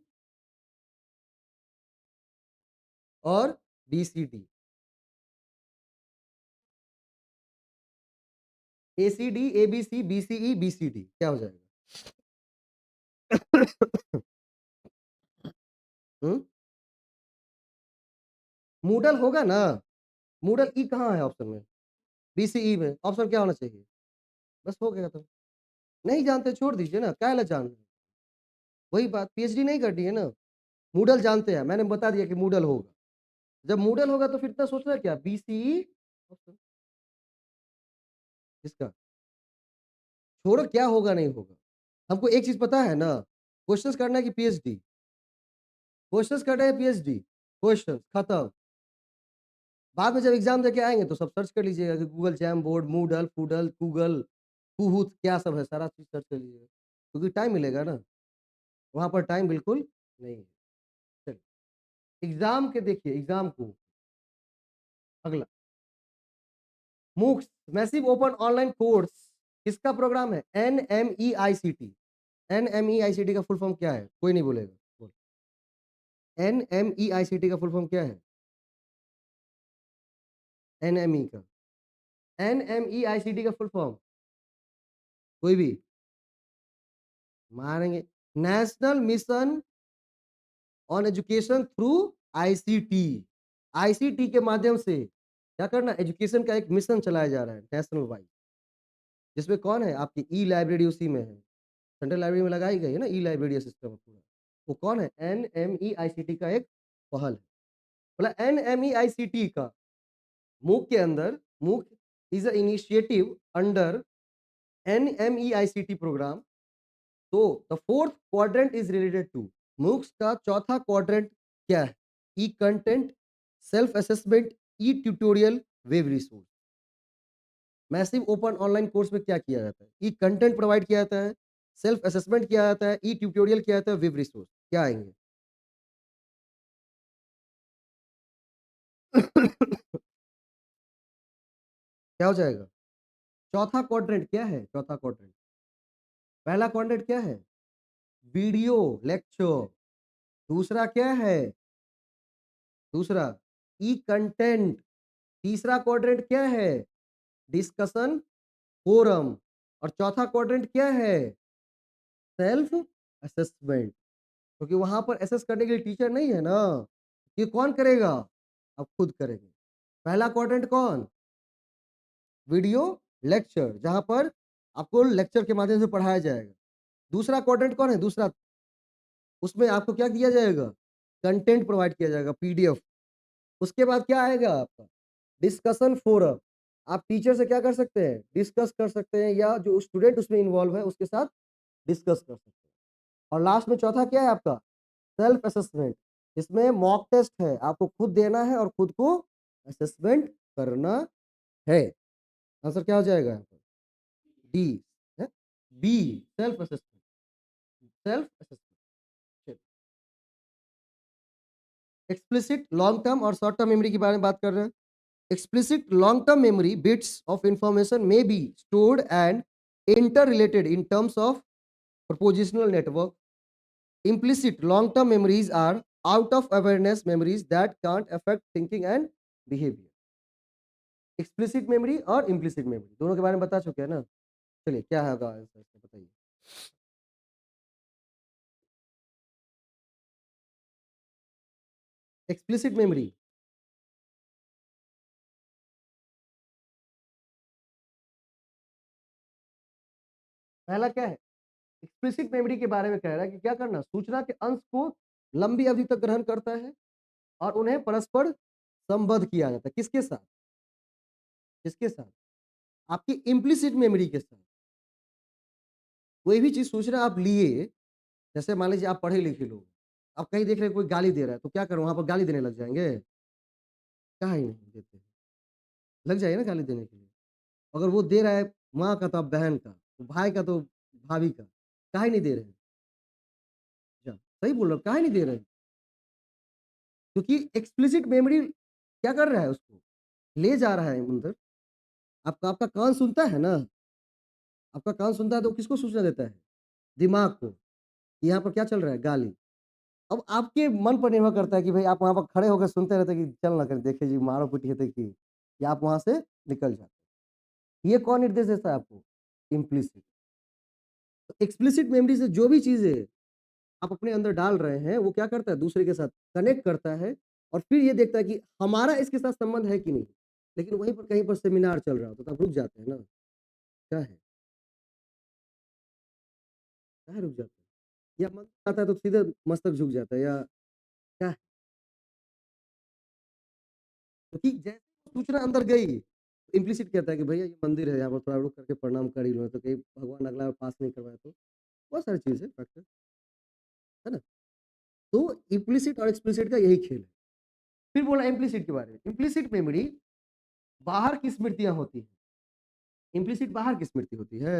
Speaker 1: और B C D. A C D, A B C, B C E, B C D, क्या हो जाएगा? हम्म, मूडल होगा ना? मूडल ई कहाँ है ऑप्शन में? बी सी ई में ऑप्शन क्या होना चाहिए? बस हो गया तो। नहीं जानते छोड़ दीजिए ना, क्या जान रहे हैं? वही बात, पीएचडी नहीं करनी है ना। मूडल जानते हैं, मैंने बता दिया कि मूडल होगा। जब मूडल होगा तो फिर इतना सोचना क्या? बीसीई ऑप्शन किसका? छोड़ो क्या होगा नहीं होगा। हमको एक चीज पता है ना, क्वेश्चंस करना है कि पीएचडी? क्वेश्चंस करना है पीएचडी, क्वेश्चन खत्म। बाद में जब एग्जाम देके आएंगे तो सब सर्च कर लीजिएगा कि गूगल जैम बोर्ड, मूडल, फूडल, गूगल, कुहूत, क्या सब है, सारा चीज सर्च कर लीजिएगा, क्योंकि टाइम मिलेगा ना। वहां पर टाइम बिल्कुल नहीं है। चलिए, एग्जाम के देखिए, एग्जाम को अगला, MOOCs, massive open online course, किसका प्रोग्राम है? NMEICT। NMEICT का फुल फॉर्म क्या है? कोई नहीं बोलेगा। NMEICT का फुल फॉर्म क्या है? NME का NMEICT का फुल फॉर्म कोई भी मारेंगे, national mission on education through ICT. ICT के माध्यम से क्या करना, एजुकेशन का एक मिशन चलाया जा रहा है नेशनल वाइड, जिसमें कौन है आपकी ई लाइब्रेरी उसी में है, सेंट्रल लाइब्रेरी में लगाई गई है ना ई लाइब्रेरी सिस्टम पूरा। वो कौन है, NMEICT का एक पहल है। बोला NMEICT का मूक के अंदर, MOOC is a initiative under NMEICT programme. तो the fourth quadrant is related to, MOOCs का चौथा क्वाड्रेंट क्या है, e content, self assessment, e tutorial, web resource. Massive open online course में क्या किया जाता है, ई कंटेंट प्रोवाइड किया जाता है, सेल्फ असेसमेंट किया जाता है, ई ट्यूटोरियल किया जाता है, वेब रिसोर्स क्या आएंगे? क्या हो जाएगा? चौथा क्वाड्रेंट क्या है, चौथा क्वाड्रेंट, पहला क्वाड्रेंट क्या है, वीडियो लेक्चर। दूसरा क्या है, दूसरा ई कंटेंट। तीसरा क्वाड्रेंट क्या है, डिस्कशन फोरम। और चौथा क्वाड्रेंट क्या है, सेल्फ असेसमेंट। क्योंकि वहां पर असेस करने के लिए टीचर नहीं है ना, ये कौन करेगा, आप खुद करेंगे। पहला क्वाड्रेंट कौन, वीडियो लेक्चर, जहां पर आपको लेक्चर के माध्यम से पढ़ाया जाएगा। दूसरा क्वाड्रेंट कौन है, दूसरा, उसमें आपको क्या किया जाएगा, कंटेंट प्रोवाइड किया जाएगा, पीडीएफ। उसके बाद क्या आएगा आपका, डिस्कशन फोरम। आप टीचर से क्या कर सकते हैं, डिस्कस कर सकते हैं, या जो स्टूडेंट उसमें इन्वॉल्व है उसके साथ डिस्कस कर सकते हैं। और लास्ट में चौथा क्या है आपका, सेल्फ असेसमेंट। इसमें मॉक टेस्ट है, आपको खुद देना है और खुद को असेसमेंट करना है। आंसर क्या हो जाएगा यहाँ पर, डी है, B, self assessment, self assessment. Explicit long term और शॉर्ट टर्म मेमोरी के बारे में बात कर रहे हैं। Explicit long-term memory bits of information may be stored and interrelated in terms of propositional network. Implicit long-term memories are out of awareness memories that can't affect thinking and behavior. Explicit memory और implicit memory दोनों के बारे में बता चुके हैं ना। चलिए क्या होगा आंसर इसका बताइए। Explicit memory पहला क्या है, एक्सप्लिसिट मेमोरी के बारे में कह रहा है कि क्या करना, सूचना के अंश को लंबी अवधि तक ग्रहण करता है और उन्हें परस्पर संबद्ध किया जाता है, किसके साथ, किसके साथ, आपकी इम्प्लिसिट मेमोरी के साथ। कोई भी चीज सूचना आप लिए, जैसे मान लीजिए आप पढ़े लिखे लोग, आप कहीं देख रहे हैं कोई गाली दे रहा है तो क्या करो, वहां पर गाली देने लग जाएंगे, कहा ही नहीं देते हैं। लग जाएगा ना गाली देने के लिए। अगर वो दे रहा है माँ का तो आप बहन का, तो भाई का तो भाभी का, कहा ही नहीं दे रहे हैं। अच्छा, सही बोल रहे हो, कहा ही नहीं दे रहे हैं, क्योंकि एक्सप्लिसिट मेमोरी क्या कर रहा है, उसको ले जा रहा है अंदर। आपका आपका कान सुनता है ना, आपका कान सुनता है तो किसको सूचना देता है, दिमाग को, कि यहाँ पर क्या चल रहा है, गाली। अब आपके मन पर निर्भर करता है कि भाई आप वहाँ पर खड़े होकर सुनते रहते कि चल ना कर देखे जी मारो पीटी है कि, या आप वहाँ से निकल जाते हैं। ये कौन निर्देश देता है आपको, इम्प्लिसिट। तो एक्सप्लिसिट मेमोरी से जो भी चीजें आप अपने अंदर डाल रहे हैं वो क्या करता है, दूसरे के साथ कनेक्ट करता है और फिर ये देखता है कि हमारा इसके साथ संबंध है कि नहीं। लेकिन वहीं पर कहीं पर सेमिनार चल रहा होता तो आप रुक जाते हैं ना, क्या है, क्या रुक जाते हैं, या मन आता है तो सीधे मस्तक झुक जाता है, या क्या है। क्योंकि जैसे सूचना अंदर गई, इम्प्लिसिट कहता है कि भैया ये मंदिर है, यहाँ पर थोड़ा रुक करके प्रणाम कर ही लो, तो कहीं भगवान अगला बार पास नहीं करवाए तो, बहुत सारी चीज़ है फैक्टर, है ना। तो इम्प्लिसिट और एक्सप्लिसिट का यही खेल है। फिर बोला इम्प्लिसिट के बारे में, इम्प्लिसिट मेमोरी बाहर की स्मृतियां होती है, इम्प्लिसिट बाहर की स्मृति होती है,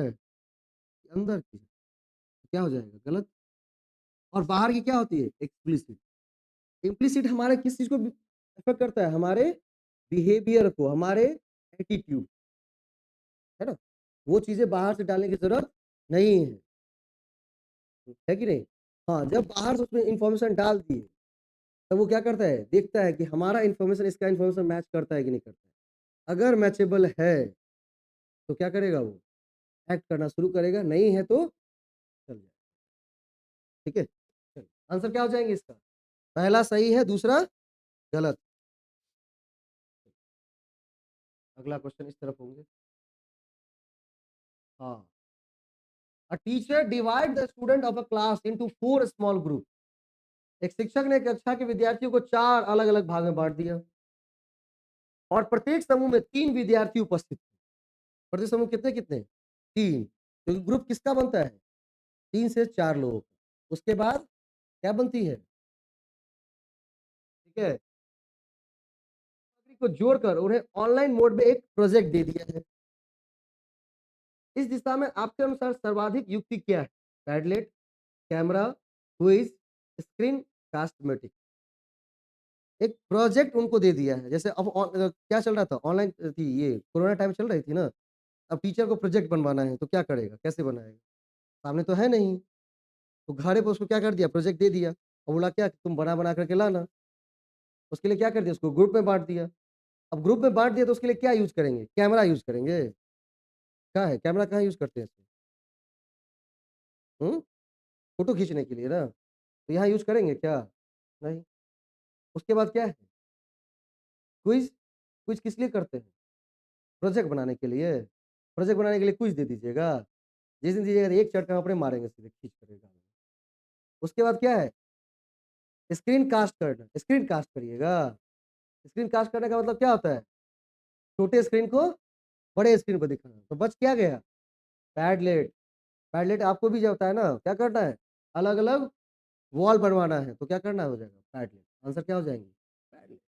Speaker 1: अंदर की, क्या हो जाएगा गलत। और बाहर की क्या होती है, एक्सप्लिसिट। इम्प्लिसिट हमारे किस चीज को इफेक्ट करता है, हमारे बिहेवियर को, हमारे एटीट्यूड, है ना। वो चीजें बाहर से डालने की जरूरत नहीं है कि नहीं। हाँ, जब बाहर से उसमें इंफॉर्मेशन डाल दिए, तब वो क्या करता है, देखता है कि हमारा इंफॉर्मेशन इसका इंफॉर्मेशन मैच करता है कि नहीं करता है। अगर मैचेबल है तो क्या करेगा वो? एक्ट करना शुरू करेगा, नहीं है तो चल जाएगा। ठीक है? चलिए, आंसर क्या हो जाएंगे इसका? पहला सही है, दूसरा गलत। अगला क्वेश्चन इस तरफ होंगे। हाँ, a teacher divide the student of a class into 4 small group. एक शिक्षक ने कक्षा के विद्यार्थियों को 4 अलग-अलग भाग में बांट दिया और प्रत्येक समूह में 3 विद्यार्थी उपस्थित थे। प्रत्येक समूह कितने-कितने? 3। तो ग्रुप किसका बनता है? 3 से 4 लोगों का। उसके बाद क्या बनती है? ठीक है? को जोड़कर उन्हें ऑनलाइन मोड में एक प्रोजेक्ट दे दिया है। इस दिशा में आपके अनुसार सर्वाधिक युक्ति क्या है? Padlet, camera, quiz, screencastomatic. एक प्रोजेक्ट उनको दे दिया है। जैसे अब क्या चल रहा था? ऑनलाइन थी, ये कोरोना टाइम चल रही थी ना। अब टीचर को प्रोजेक्ट बनवाना है तो क्या करेगा? कैसे बनाएगा? सामने तो है नहीं। तो घरे पे उसको क्या कर दिया? प्रोजेक्ट दे दिया और बोला क्या तुम बना-बना करके लाना। उसके लिए क्या कर दिया? उसको ग्रुप में बाँट दिया। अब ग्रुप में बाँट दिया तो उसके लिए क्या यूज़ करेंगे? कैमरा यूज़ करेंगे। क्या है? कैमरा कहाँ यूज़ करते हैं इसमें? हुँ? फ़ोटो खींचने के लिए ना। तो यहाँ यूज़ करेंगे क्या? नहीं। उसके बाद क्या है? क्विज़। क्विज़ किस लिए करते हैं? प्रोजेक्ट बनाने के लिए। प्रोजेक्ट बनाने के लिए क्विज़ दे दीजिएगा। जिस दिन दीजिएगा एक चट का मारेंगे सीधे खींच कर एकदम। उसके बाद क्या है? स्क्रीन कास्ट करना। स्क्रीन कास्ट करिएगा। स्क्रीन कास्ट करने का मतलब क्या होता है? छोटे स्क्रीन को बड़े स्क्रीन पे दिखाना। तो बच क्या गया? पैडलेट। पैडलेट आपको भी जो होता है ना, क्या करना है? अलग-अलग वॉल बनवाना है, तो क्या करना हो जाएगा? पैडलेट। आंसर क्या हो जाएंगे? पैडलेट।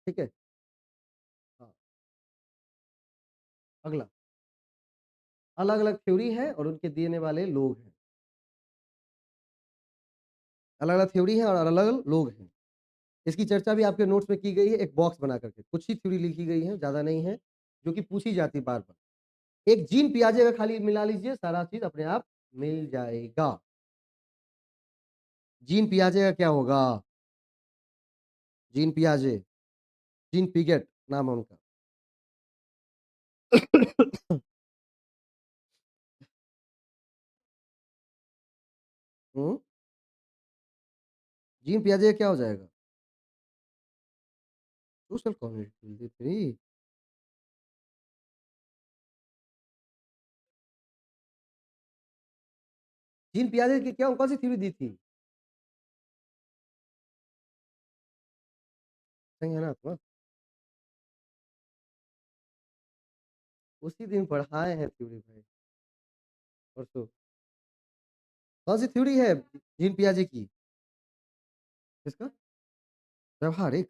Speaker 1: ठीक है? हाँ, अगला। अलग-अलग थ्योरी है और उनके देने वाले लोग हैं। अलग-अलग थ्योरी है और अलग-अलग लोग हैं। इसकी चर्चा भी आपके नोट्स में की गई है एक बॉक्स बना करके। कुछ ही थ्योरी लिखी गई है, ज़्यादा नहीं है, जो कि पूछी जाती है बार-बार। एक जीन पियाजे का खाली मिला लीजिए, सारा चीज़ अपने आप मिल जाएगा। जीन पियाजे का क्या होगा? जीन पियाजे, जीन पिगेट नाम है उनका। हुँ, जीन पियाजे का क्या हो जाएगा? Social cognitive theory. जीन पियाजे की क्या कौन-सी थ्योरी दी थी? संज्ञानात्मक। उसी दिन पढ़ाए हैं थ्योरी भाई, परसों। कौन-सी थ्योरी है जीन पियाजे की? किसका? व्यावहारिक।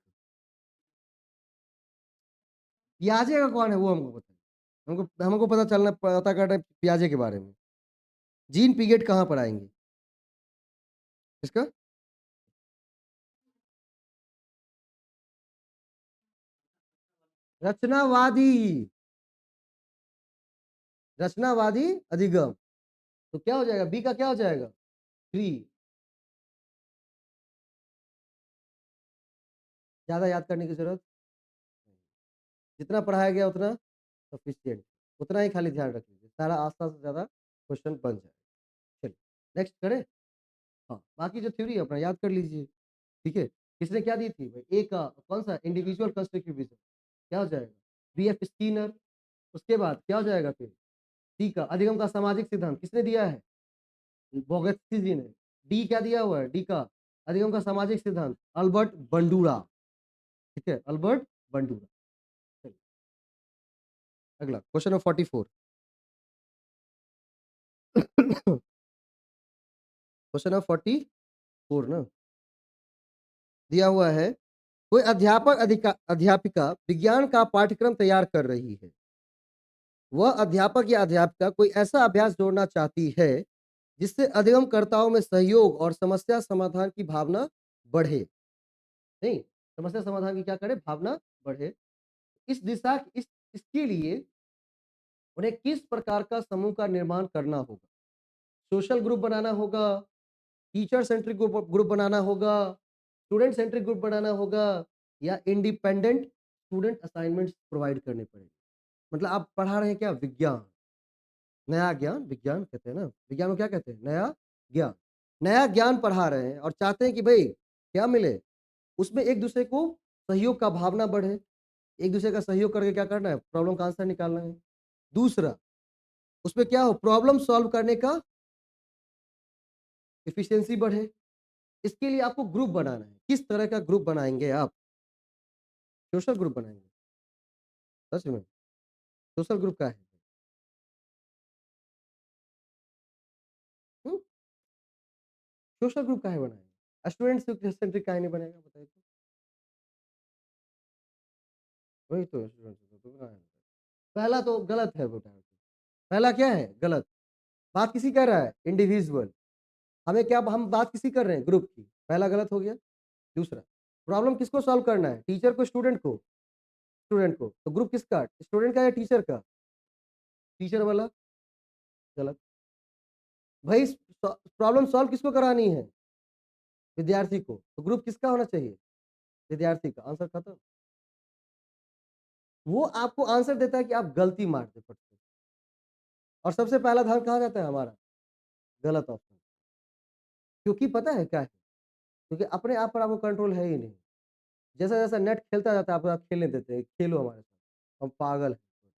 Speaker 1: पियाजे का कौन है वो हमको बताइए। हमको हमको पता करना है पियाजे के बारे में। जीन पिगेट कहाँ पर आएँगे? किसका? रचनावादी। रचनावादी अधिगम। तो क्या हो जाएगा? बी का क्या हो जाएगा? 3। ज़्यादा याद करने की ज़रूरत जितना पढ़ाया गया उतना सफिशिएंट। उतना ही खाली ध्यान रख लीजिए। सारा आस्था से ज़्यादा क्वेश्चन बन जाए। चलिए, नेक्स्ट करें? हाँ, बाकी जो थ्योरी है अपना याद कर लीजिए। ठीक है? किसने क्या दी थी? ए का कौन-सा इंडिविजुअल कंस्ट्रक्टिविज़्म क्या हो जाएगा? बी.एफ. स्किनर। उसके बाद क्या हो जाएगा फिर? डी का अधिगम का सामाजिक सिद्धांत किसने दिया है? भोगत्सी जी ने। डी क्या दिया हुआ है? डी का अधिगम का सामाजिक सिद्धांत अल्बर्ट बंडूरा। ठीक है? Albert Bandura. चलिए, अगला क्वेश्चन नंबर 44। क्वेश्चन नंबर 44 ना दिया हुआ है। कोई अध्यापिका विज्ञान का पाठ्यक्रम तैयार कर रही है। वह अध्यापक या अध्यापिका कोई ऐसा अभ्यास जोड़ना चाहती है जिससे अधिगमकर्ताओं में सहयोग और समस्या समाधान की भावना बढ़े। नहीं, समस्या समाधान की क्या करे? भावना बढ़े। इस दिशा इस इसके लिए उन्हें किस प्रकार का समूह का निर्माण करना होगा? सोशल ग्रुप बनाना होगा, टीचर सेंट्रिक ग्रुप ग्रुप बनाना होगा, स्टूडेंट सेंट्रिक ग्रुप बनाना होगा या इंडिपेंडेंट स्टूडेंट असाइनमेंट्स प्रोवाइड करने पड़ेंगे। मतलब आप पढ़ा रहे हैं क्या? विज्ञान, नया ज्ञान, विज्ञान कहते हैं ना, विज्ञान में क्या कहते हैं? नया ज्ञान। नया ज्ञान पढ़ा रहे हैं और चाहते हैं कि भई क्या मिले? उसमें एक-दूसरे को सहयोग का भावना बढ़े, एक-दूसरे का सहयोग करके क्या करना है? प्रॉब्लम का आंसर निकालना है। दूसरा, उसमें क्या हो? प्रॉब्लम सॉल्व करने का एफिशिएंसी बढ़े। इसके लिए आपको ग्रुप बनाना है। किस तरह का ग्रुप बनाएँगे आप? सोशल ग्रुप बनाएँगे। सच में, सोशल ग्रुप क्या है? हुँ, सोशल ग्रुप काहे बनाएँगे? स्टूडेंट सेंट्रिक काहे नहीं बनेगा बताइए तो? वही तो स्टूडेंट सेंट्रिक तो बनाएँगे। पहला तो गलत है बेटा। पहला क्या है? गलत। बात किसकी कर रहा है? इंडिविजुअल। हमें क्या हम बात किसकी कर रहे हैं? ग्रुप की। पहला गलत हो गया। दूसरा, प्रॉब्लम किसको सॉल्व करना है? टीचर को, स्टूडेंट को? स्टूडेंट को। तो ग्रुप किसका? स्टूडेंट का या टीचर का? टीचर वाला गलत। भाई प्रॉब्लम सॉल्व किसको करानी है? विद्यार्थी को। तो ग्रुप किसका होना चाहिए? विद्यार्थी का। आंसर खत्म। वो आपको आंसर देता है कि आप गलती मारते फट से। और सबसे पहला ध्यान कहाँ जाता है हमारा? गलत ऑप्शन। क्योंकि पता है क्या है? क्योंकि अपने आप पर आपको कंट्रोल है ही नहीं। जैसा-जैसा नेट खेलता जाता है, आपको आप खेलने देते हैं, खेलो हमारे साथ। हम पागल हैं।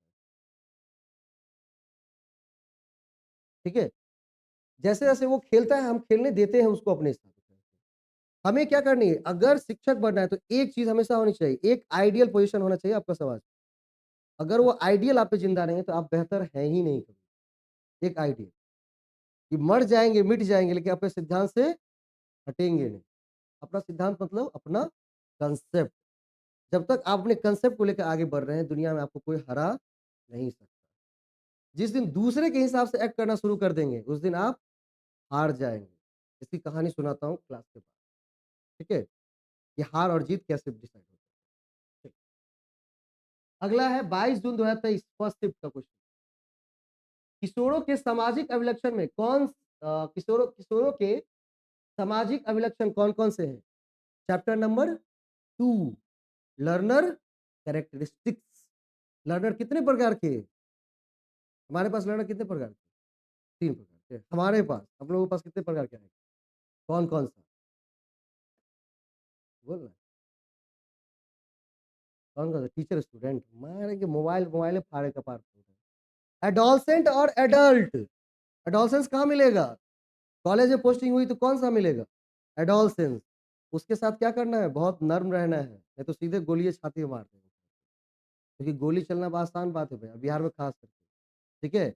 Speaker 1: ठीक है? जैसे-जैसे वो खेलता है, हम खेलने देते हैं उसको अपने साथ। हमें क्या करनी है? अगर शिक्षक बनना है तो एक चीज़ हमेशा होनी चाहिए, एक आइडियल पोज़ीशन होना चाहिए आपका समाज। अगर वो आइडियल आप पे ज़िंदा नहीं है तो आप बेहतर हैं ही नहीं कभी। एक आइडियल कि मर जाएँगे, मिट जाएँगे लेकिन अपने सिद्धांत से हटेंगे नहीं। अपना सिद्धांत मतलब अपना कांसेप्ट। जब तक आप अपने कांसेप्ट को लेकर आगे बढ़ रहे हैं, दुनिया में आपको कोई हरा नहीं सकता। जिस दिन दूसरे के हिसाब से एक्ट करना शुरू कर देंगे, उस दिन आप हार जाएँगे। इसकी कहानी सुनाता हूँ क्लास के बाद, ठीक है? कि हार और जीत कैसे डिसाइड होती है। अगला है 22 जून 2023 फर्स्ट शिफ्ट का क्वेश्चन। किशोरों के सामाजिक अभिलक्षण में किशोरों किशोरों के सामाजिक अभिलक्षण कौन-कौन से हैं? Chapter number 2 learner characteristics. Learner कितने प्रकार के? हमारे पास लर्नर कितने प्रकार के? 3 प्रकार के। हमारे पास, हम लोगों के पास कितने प्रकार के हैं? कौन-कौन सा? बोल ना। कौन-कौन सा? टीचर, स्टूडेंट, मारे के मोबाइले फाड़े कपार फोड़। एडोलसेंट और एडल्ट। एडोलसेंस कहाँ मिलेगा? कॉलेज में पोस्टिंग हुई तो कौन-सा मिलेगा? एडोलसेंस। उसके साथ क्या करना है? बहुत नर्म रहना है, नहीं तो सीधे गोलियाँ छाती में मार देंगे। क्योंकि गोली चलना आसान बात है भैया, बिहार में खास करके, ठीक है?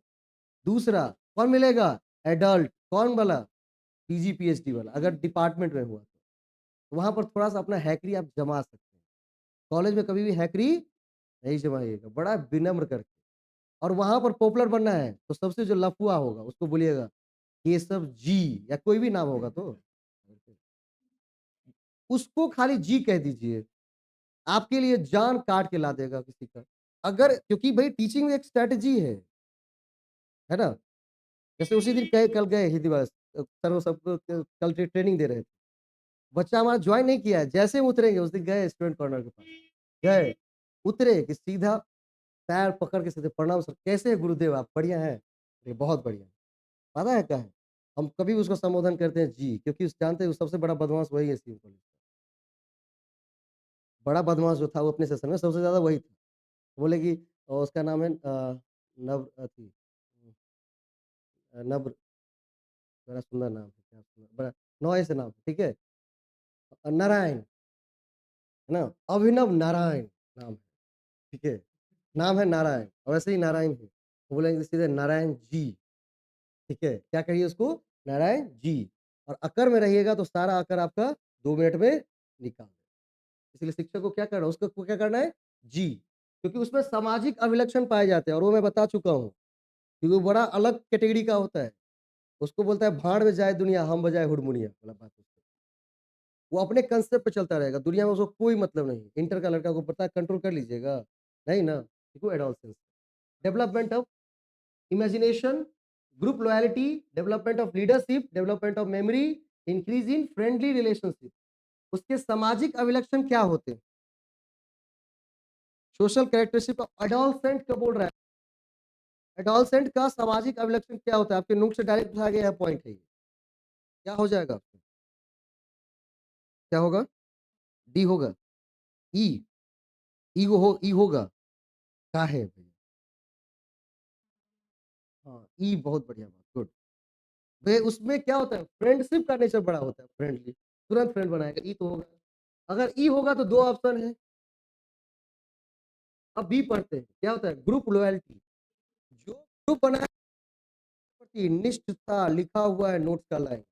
Speaker 1: दूसरा, कौन मिलेगा? एडल्ट, कौन वाला? पीजी, पीएचडी वाला, अगर डिपार्टमेंट में हुआ तो। वहाँ पर थोड़ा-सा अपना हैकरी आप जमा सकते हैं। कॉलेज में कभी भी हैकरी नहीं जमाइएगा, बड़ा विनम्र करके। और वहाँ पर पॉपुलर बनना है, तो सबसे जो लफुआ होगा, उसको बोलिएगा केशव जी या कोई भी नाम होगा तो। उसको खाली जी कह दीजिए, आपके लिए जान काट के ला देगा किसी का। अगर क्योंकि भई टीचिंग एक स्ट्रैटेजी है ना? जैसे उसी दिन गए कल गए हिंदी दिवस सर वो सबको कल ट्रेनिंग दे रहे थे। बच्चा हमारा जॉइन नहीं किया है, जैसे ही उतरेंगे उस दिन गए स्टूडेंट कॉर्नर के पास, गए, उतरे कि सीधा पैर पकड़ के सीधे प्रणाम सर, कैसे हैं गुरुदेव आप? बढ़िया हैं? अरे बहुत बढ़िया। पता है क्या है? हम कभी भी उसको संबोधन करते हैं जी, क्योंकि जानते हैं वो सबसे बड़ा बदमाश वही है सीएम कॉलेज का। बड़ा बदमाश जो था वो अपने सेशन में सबसे ज़्यादा वही था। बोले कि उसका नाम है नव अथी नब्र, बड़ा सुंदर नाम है, क्या सुंदर बड़ा 9 ए से नाम है, ठीक है? नारायण, है ना? अभिनव नारायण नाम है, ठीक है? नाम है नारायण और वैसे ही नारायण है। वो बोलेंगे सीधे नारायण जी, ठीक है? क्या कहिए उसको? नारायण जी। और अकर में रहिएगा तो सारा अकर आपका 2 मिनट में निकाल देगा। इसलिए शिक्षक को क्या करना है? उसको क्या करना है? जी। क्योंकि उसमें सामाजिक अभिलक्षण पाए जाते हैं और वो मैं बता चुका हूँ, क्योंकि वो बड़ा अलग कैटेगरी का होता है। उसको बोलता है भाड़ में जाए दुनिया हम बजाए हुड़मुड़िया वाला बात उसको। वो अपने कांसेप्ट पे चलता रहेगा, दुनिया में उसको कोई मतलब नहीं। इंटर का लड़का को पता है कंट्रोल कर लीजिएगा, नहीं ना? देखो adolescence. Development of imagination, group loyalty, development of leadership, development of memory, increase in friendly relationship. उसके सामाजिक अभिलक्षण क्या होते हैं? सोशल कैरेक्टरिस्टिक ऑफ एडोलसेंट क्या बोल रहा है? एडोलसेंट का सामाजिक अभिलक्षण क्या होता है? आपके नोट से डायरेक्ट उठाया गया पॉइंट है ये। क्या हो जाएगा? क्या होगा? डी होगा। ई, ई होगा। का है भैया? हाँ, ई बहुत बढ़िया बात, गुड। वे उसमें क्या होता है? फ्रेंडशिप का नेचर बड़ा होता है, फ्रेंडली, तुरंत फ्रेंड बनाएगा, ई तो होगा। अगर ई होगा तो 2 ऑप्शन है। अब बी पढ़ते हैं, क्या होता है? Group loyalty. जो ग्रुप बनाए प्रति निष्ठता लिखा हुआ है नोट्स का लाइन,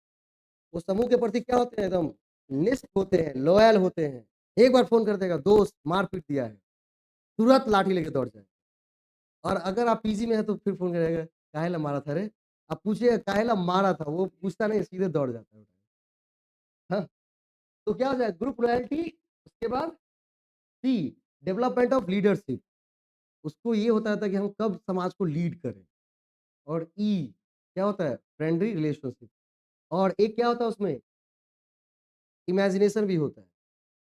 Speaker 1: वो समूह के प्रति क्या होते हैं? एकदम निष्ठ होते हैं, लॉयल होते हैं। एक बार फ़ोन कर देगा, दोस्त मार पीट दिया है, तुरंत लाठी लेके दौड़ जाए। और अगर आप पीजी में हैं तो फिर फ़ोन करेगा, काहे ला मारा था रे? आप पूछिएगा काहे ला मारा था? वो पूछता नहीं, सीधे दौड़ जाता है। हाँ, तो क्या हो जाए? Group loyalty. उसके बाद सी, डेवलपमेंट ऑफ लीडरशिप। उसको ये होता था कि हम कब समाज को लीड करें। और ई क्या होता है? Friendly relationship. और एक क्या होता है उसमें? इमेजिनेशन भी होता है।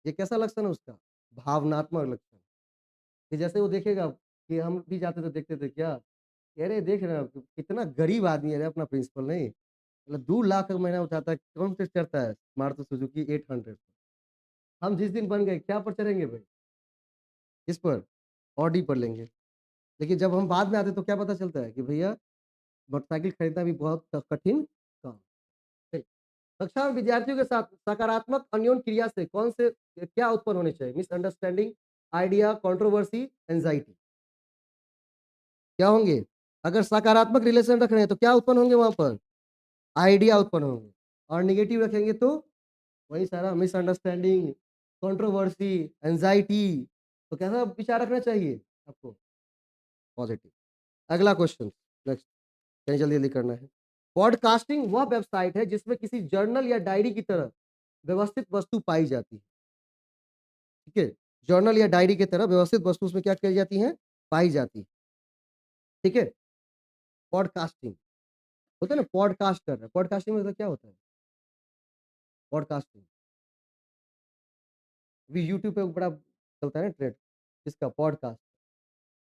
Speaker 1: ये कैसा लक्षण है उसका? भावनात्मक लक्षण। कि जैसे वो देखेगा कि हम भी जाते थे, देखते थे क्या, कि अरे देख रहे हो कितना गरीब आदमी है रे अपना प्रिंसिपल, नहीं मतलब 2 लाख का महीना उठाता है, कौन से चढ़ता है मारुति सुजुकी 800। हम जिस दिन बन गए क्या पर चढ़ेंगे भाई? किस पर? ऑडी पर लेंगे। लेकिन जब हम बाद में आते तो क्या पता चलता है कि भैया मोटरसाइकिल खरीदना भी बहुत कठिन काम है। कक्षा में विद्यार्थियों के साथ सकारात्मक अन्योन क्रिया से कौन से क्या उत्पन्न होने चाहिए? Misunderstanding, idea, controversy, anxiety. क्या होंगे? अगर सकारात्मक रिलेशन रख रहे हैं तो क्या उत्पन्न होंगे वहां पर? आइडिया उत्पन्न होंगे। और निगेटिव रखेंगे तो वही सारा मिसअंडरस्टैंडिंग, कंट्रोवर्सी, एंजाइटी। तो कैसा विचार रखना चाहिए आपको? पॉजिटिव। अगला क्वेश्चन, नेक्स्ट, कहीं जल्दी जल्दी करना है। पॉडकास्टिंग वह वेबसाइट है जिसमें किसी जर्नल या डायरी की तरह व्यवस्थित वस्तु पाई जाती है। ठीक है, जर्नल या डायरी की तरह व्यवस्थित वस्तु उसमें क्या की जाती है? पाई जाती है। ठीक है, पॉडकास्टिंग होता है ना, पॉडकास्ट कर रहा है, पॉडकास्टिंग मतलब क्या होता है? पॉडकास्टिंग अभी यूट्यूब पे बड़ा चलता है ना ट्रेंड, इसका पॉडकास्ट,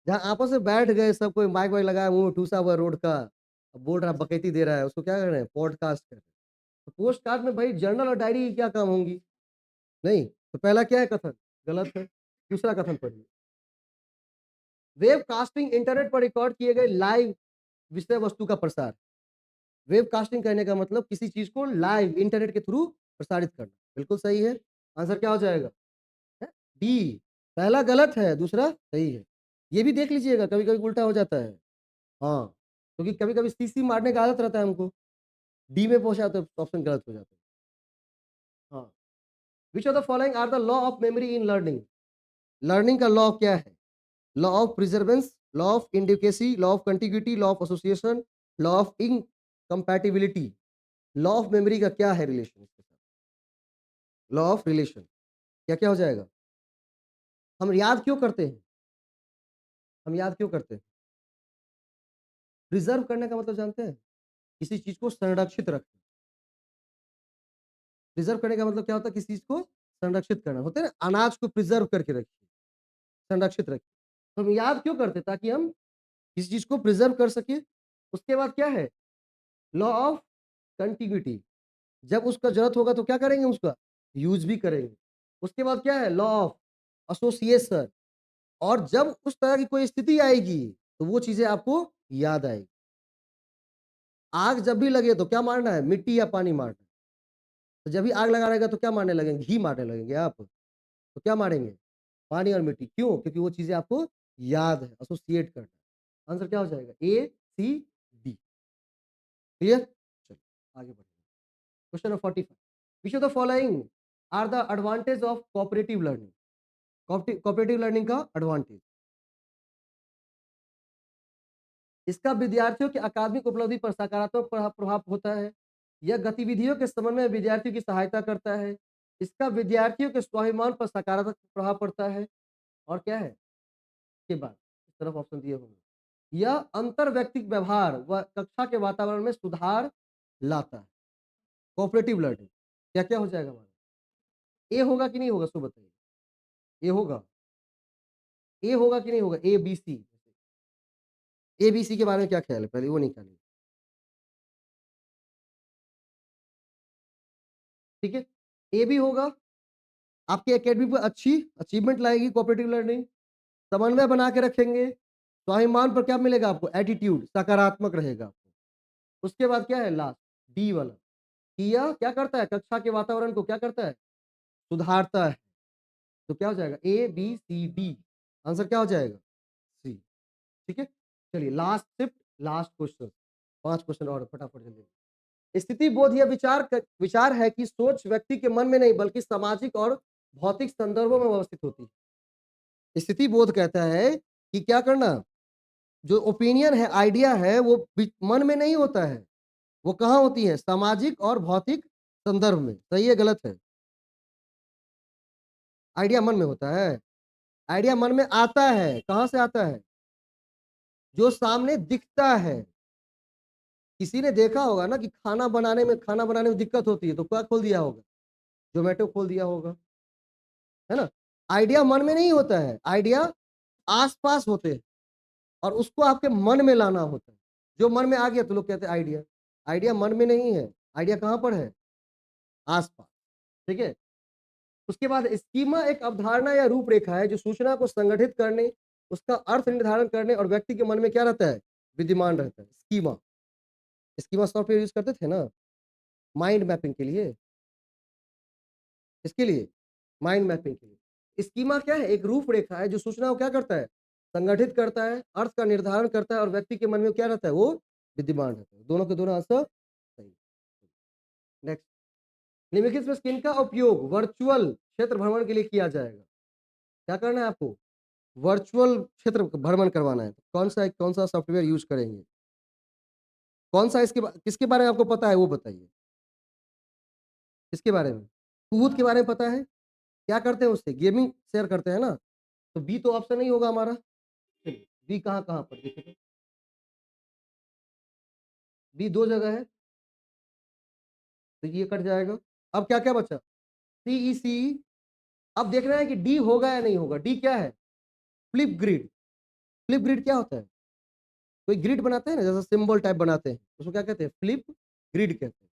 Speaker 1: जहाँ आपस में बैठ गए सब, कोई माइक वाइक लगाया, मुंह में ठूसा हुआ रोड का, अब बोल रहा है, बकैती दे रहा है, उसको क्या कर रहे हैं? पॉडकास्ट कर रहे हैं। तो पोस्ट कार्ड में भाई जर्नल और डायरी की क्या काम होंगी? नहीं। तो पहला क्या है कथन? गलत है। दूसरा कथन पढ़िए। वेब कास्टिंग इंटरनेट पर रिकॉर्ड किए गए लाइव विषय वस्तु का प्रसार। वेब कास्टिंग कहने का मतलब किसी चीज को लाइव इंटरनेट के थ्रू प्रसारित करना। बिल्कुल सही है। आंसर क्या हो जाएगा? डी। पहला गलत है, दूसरा सही है। ये भी देख लीजिएगा, कभी कभी उल्टा हो जाता है। हाँ, क्योंकि कभी कभी सीसी मारने का आदत रहता है हमको, डी में पहुंचा तो ऑप्शन गलत हो जाता है। हाँ, which of the following are the law of memory in learning? Learning का लॉ क्या है? Law of perseverance, law of immediacy, law of contiguity, law of association, law of incompatibility. Law of memory का क्या है relation इसके साथ? Law of relation क्या क्या हो जाएगा? हम याद क्यों करते हैं? हम याद क्यों करते हैं? प्रिजर्व करने का मतलब जानते हैं? किसी चीज को संरक्षित रखना। प्रिजर्व करने का मतलब क्या होता है? किसी चीज को संरक्षित करना। होता है ना, अनाज को प्रिजर्व करके रखिए, संरक्षित रखिए। तो हम याद क्यों करते हैं? ताकि हम किसी चीज को प्रिजर्व कर सके। उसके बाद क्या है? Law of contiguity. जब उसका जरूरत होगा तो क्या करेंगे? उसका यूज भी करेंगे। उसके बाद क्या है? Law of association. और जब उस तरह की कोई स्थिति आएगी तो वो चीजें आपको याद आएगी। आग जब भी लगे तो क्या मारना है? मिट्टी या पानी मारना है? तो जब भी आग लगा रहेगा तो क्या मारने लगेंगे? घी मारने लगेंगे आप? तो क्या मारेंगे? पानी और मिट्टी। क्यों? क्योंकि वो चीजें आपको याद है, एसोसिएट करना है। आंसर क्या हो जाएगा? A, C, D. क्लियर? चलो आगे बढ़ते हैं। Question number 45। Which of the following are the advantage of cooperative learning? Cooperative learning का एडवांटेज, इसका विद्यार्थियों की अकादमिक उपलब्धि पर सकारात्मक प्रभाव होता है। यह गतिविधियों के समन्वय में विद्यार्थियों की सहायता करता है। इसका विद्यार्थियों के स्वाभिमान पर सकारात्मक प्रभाव पड़ता है। और क्या है इसके बाद? इस तरफ ऑप्शन दिए होंगे। यह अंतर व्यक्तिक व्यवहार व कक्षा के वातावरण में सुधार लाता है। कोऑपरेटिव लर्निंग क्या क्या हो जाएगा हमारा? ए होगा कि नहीं होगा? सो बताइए। ए होगा। ए होगा कि नहीं होगा? ए, बी, सी। ए, बी, सी के बारे में क्या ख्याल है? पहले वो निकालिए। ठीक है? ए भी होगा, आपकी एकेडमी पर अच्छी अचीवमेंट लाएगी कोऑपरेटिव लर्निंग, समन्वय बना के रखेंगे, स्वाभिमान पर क्या मिलेगा आपको? एटीट्यूड, सकारात्मक रहेगा आपको। उसके बाद क्या है लास्ट? डी वाला, किया क्या करता है? कक्षा के वातावरण को क्या करता है? सुधारता है। तो क्या हो जाएगा? ए, बी, सी, डी। आंसर क्या हो जाएगा? सी। ठीक है? चलिए last shift, last question, 5 question और फटाफट जल्दी। स्थिति बोध यह विचार है कि सोच व्यक्ति के मन में नहीं बल्कि सामाजिक और भौतिक संदर्भों में व्यवस्थित होती है। स्थिति बोध कहता है कि क्या करना, जो ओपिनियन है, आइडिया है, वो मन में नहीं होता है, वो कहाँ होती है? सामाजिक और भौतिक संदर्भ में। सही है गलत है? आइडिया मन में होता है, आइडिया मन में आता है, कहाँ से आता है? जो सामने दिखता है। किसी ने देखा होगा ना कि खाना बनाने में दिक्कत होती है तो क्या खोल दिया होगा? ज़ोमैटो खोल दिया होगा, है ना? आइडिया मन में नहीं होता है, आइडिया आस-पास होते हैं और उसको आपके मन में लाना होता है। जो मन में आ गया तो लोग कहते हैं आइडिया। आइडिया मन में नहीं है, आइडिया कहाँ पर है? आस-पास, ठीक है? उसके बाद स्कीमा एक अवधारणा या रूपरेखा है जो सूचना को संगठित करने, उसका अर्थ निर्धारण करने और व्यक्ति के मन में क्या रहता है? विद्यमान रहता है। स्कीमा, स्कीमा सॉफ्टवेयर यूज़ करते थे ना माइंड मैपिंग के लिए, इसके लिए माइंड मैपिंग के लिए। स्कीमा क्या है? एक रूपरेखा है जो सूचना को क्या करता है? संगठित करता है, अर्थ का निर्धारण करता है और व्यक्ति के मन में क्या रहता है? वो विद्यमान रहता है। दोनों के दोनों आंसर सही। नेक्स्ट, निम्नलिखित में से किनका उपयोग वर्चुअल क्षेत्र भ्रमण के लिए किया जाएगा? क्या करना है आपको? वर्चुअल क्षेत्र भ्रमण करवाना है। कौन सा सॉफ्टवेयर यूज़ करेंगे? कौन-सा किसके बारे में आपको पता है वो बताइए? किसके बारे में? कुहूत के बारे में पता है? क्या करते हैं उससे? गेमिंग शेयर करते हैं ना? तो बी तो ऑप्शन नहीं होगा हमारा। चलिए, बी कहाँ-कहाँ पर देखिए तो? बी 2 जगह है, तो ये कट जाएगा। अब क्या-क्या बचा? सी, ई, सी। अब देखना है कि डी होगा या नहीं होगा। डी क्या है? Flip grid. फ्लिप ग्रिड क्या होता है? कोई ग्रिड बनाते हैं ना जैसे सिंबल टाइप बनाते हैं, उसको क्या कहते हैं? फ्लिप ग्रिड कहते हैं।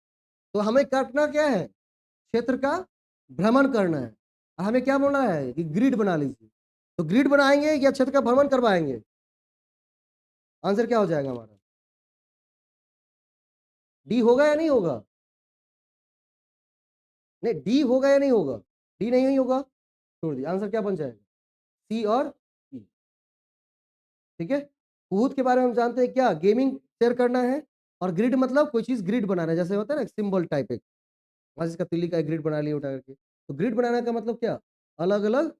Speaker 1: तो हमें करना क्या है? क्षेत्र का भ्रमण करना है। और हमें क्या बोलना है कि ग्रिड बना लीजिए। तो ग्रिड बनाएँगे या क्षेत्र का भ्रमण करवाएँगे? आंसर क्या हो जाएगा हमारा? डी होगा या नहीं होगा? नहीं, डी होगा या नहीं होगा? डी नहीं होगा, छोड़ दिया। आंसर क्या बन जाएगा? सी और ई, ठीक है? कूद के बारे में हम जानते हैं क्या? गेमिंग शेयर करना है और ग्रिड मतलब कोई चीज़ ग्रिड बनाना है, जैसे होता है ना सिंबल टाइप एक, माचिस का तीली का एक ग्रिड बना लिया उठा करके। तो ग्रिड बनाने का मतलब क्या? अलग-अलग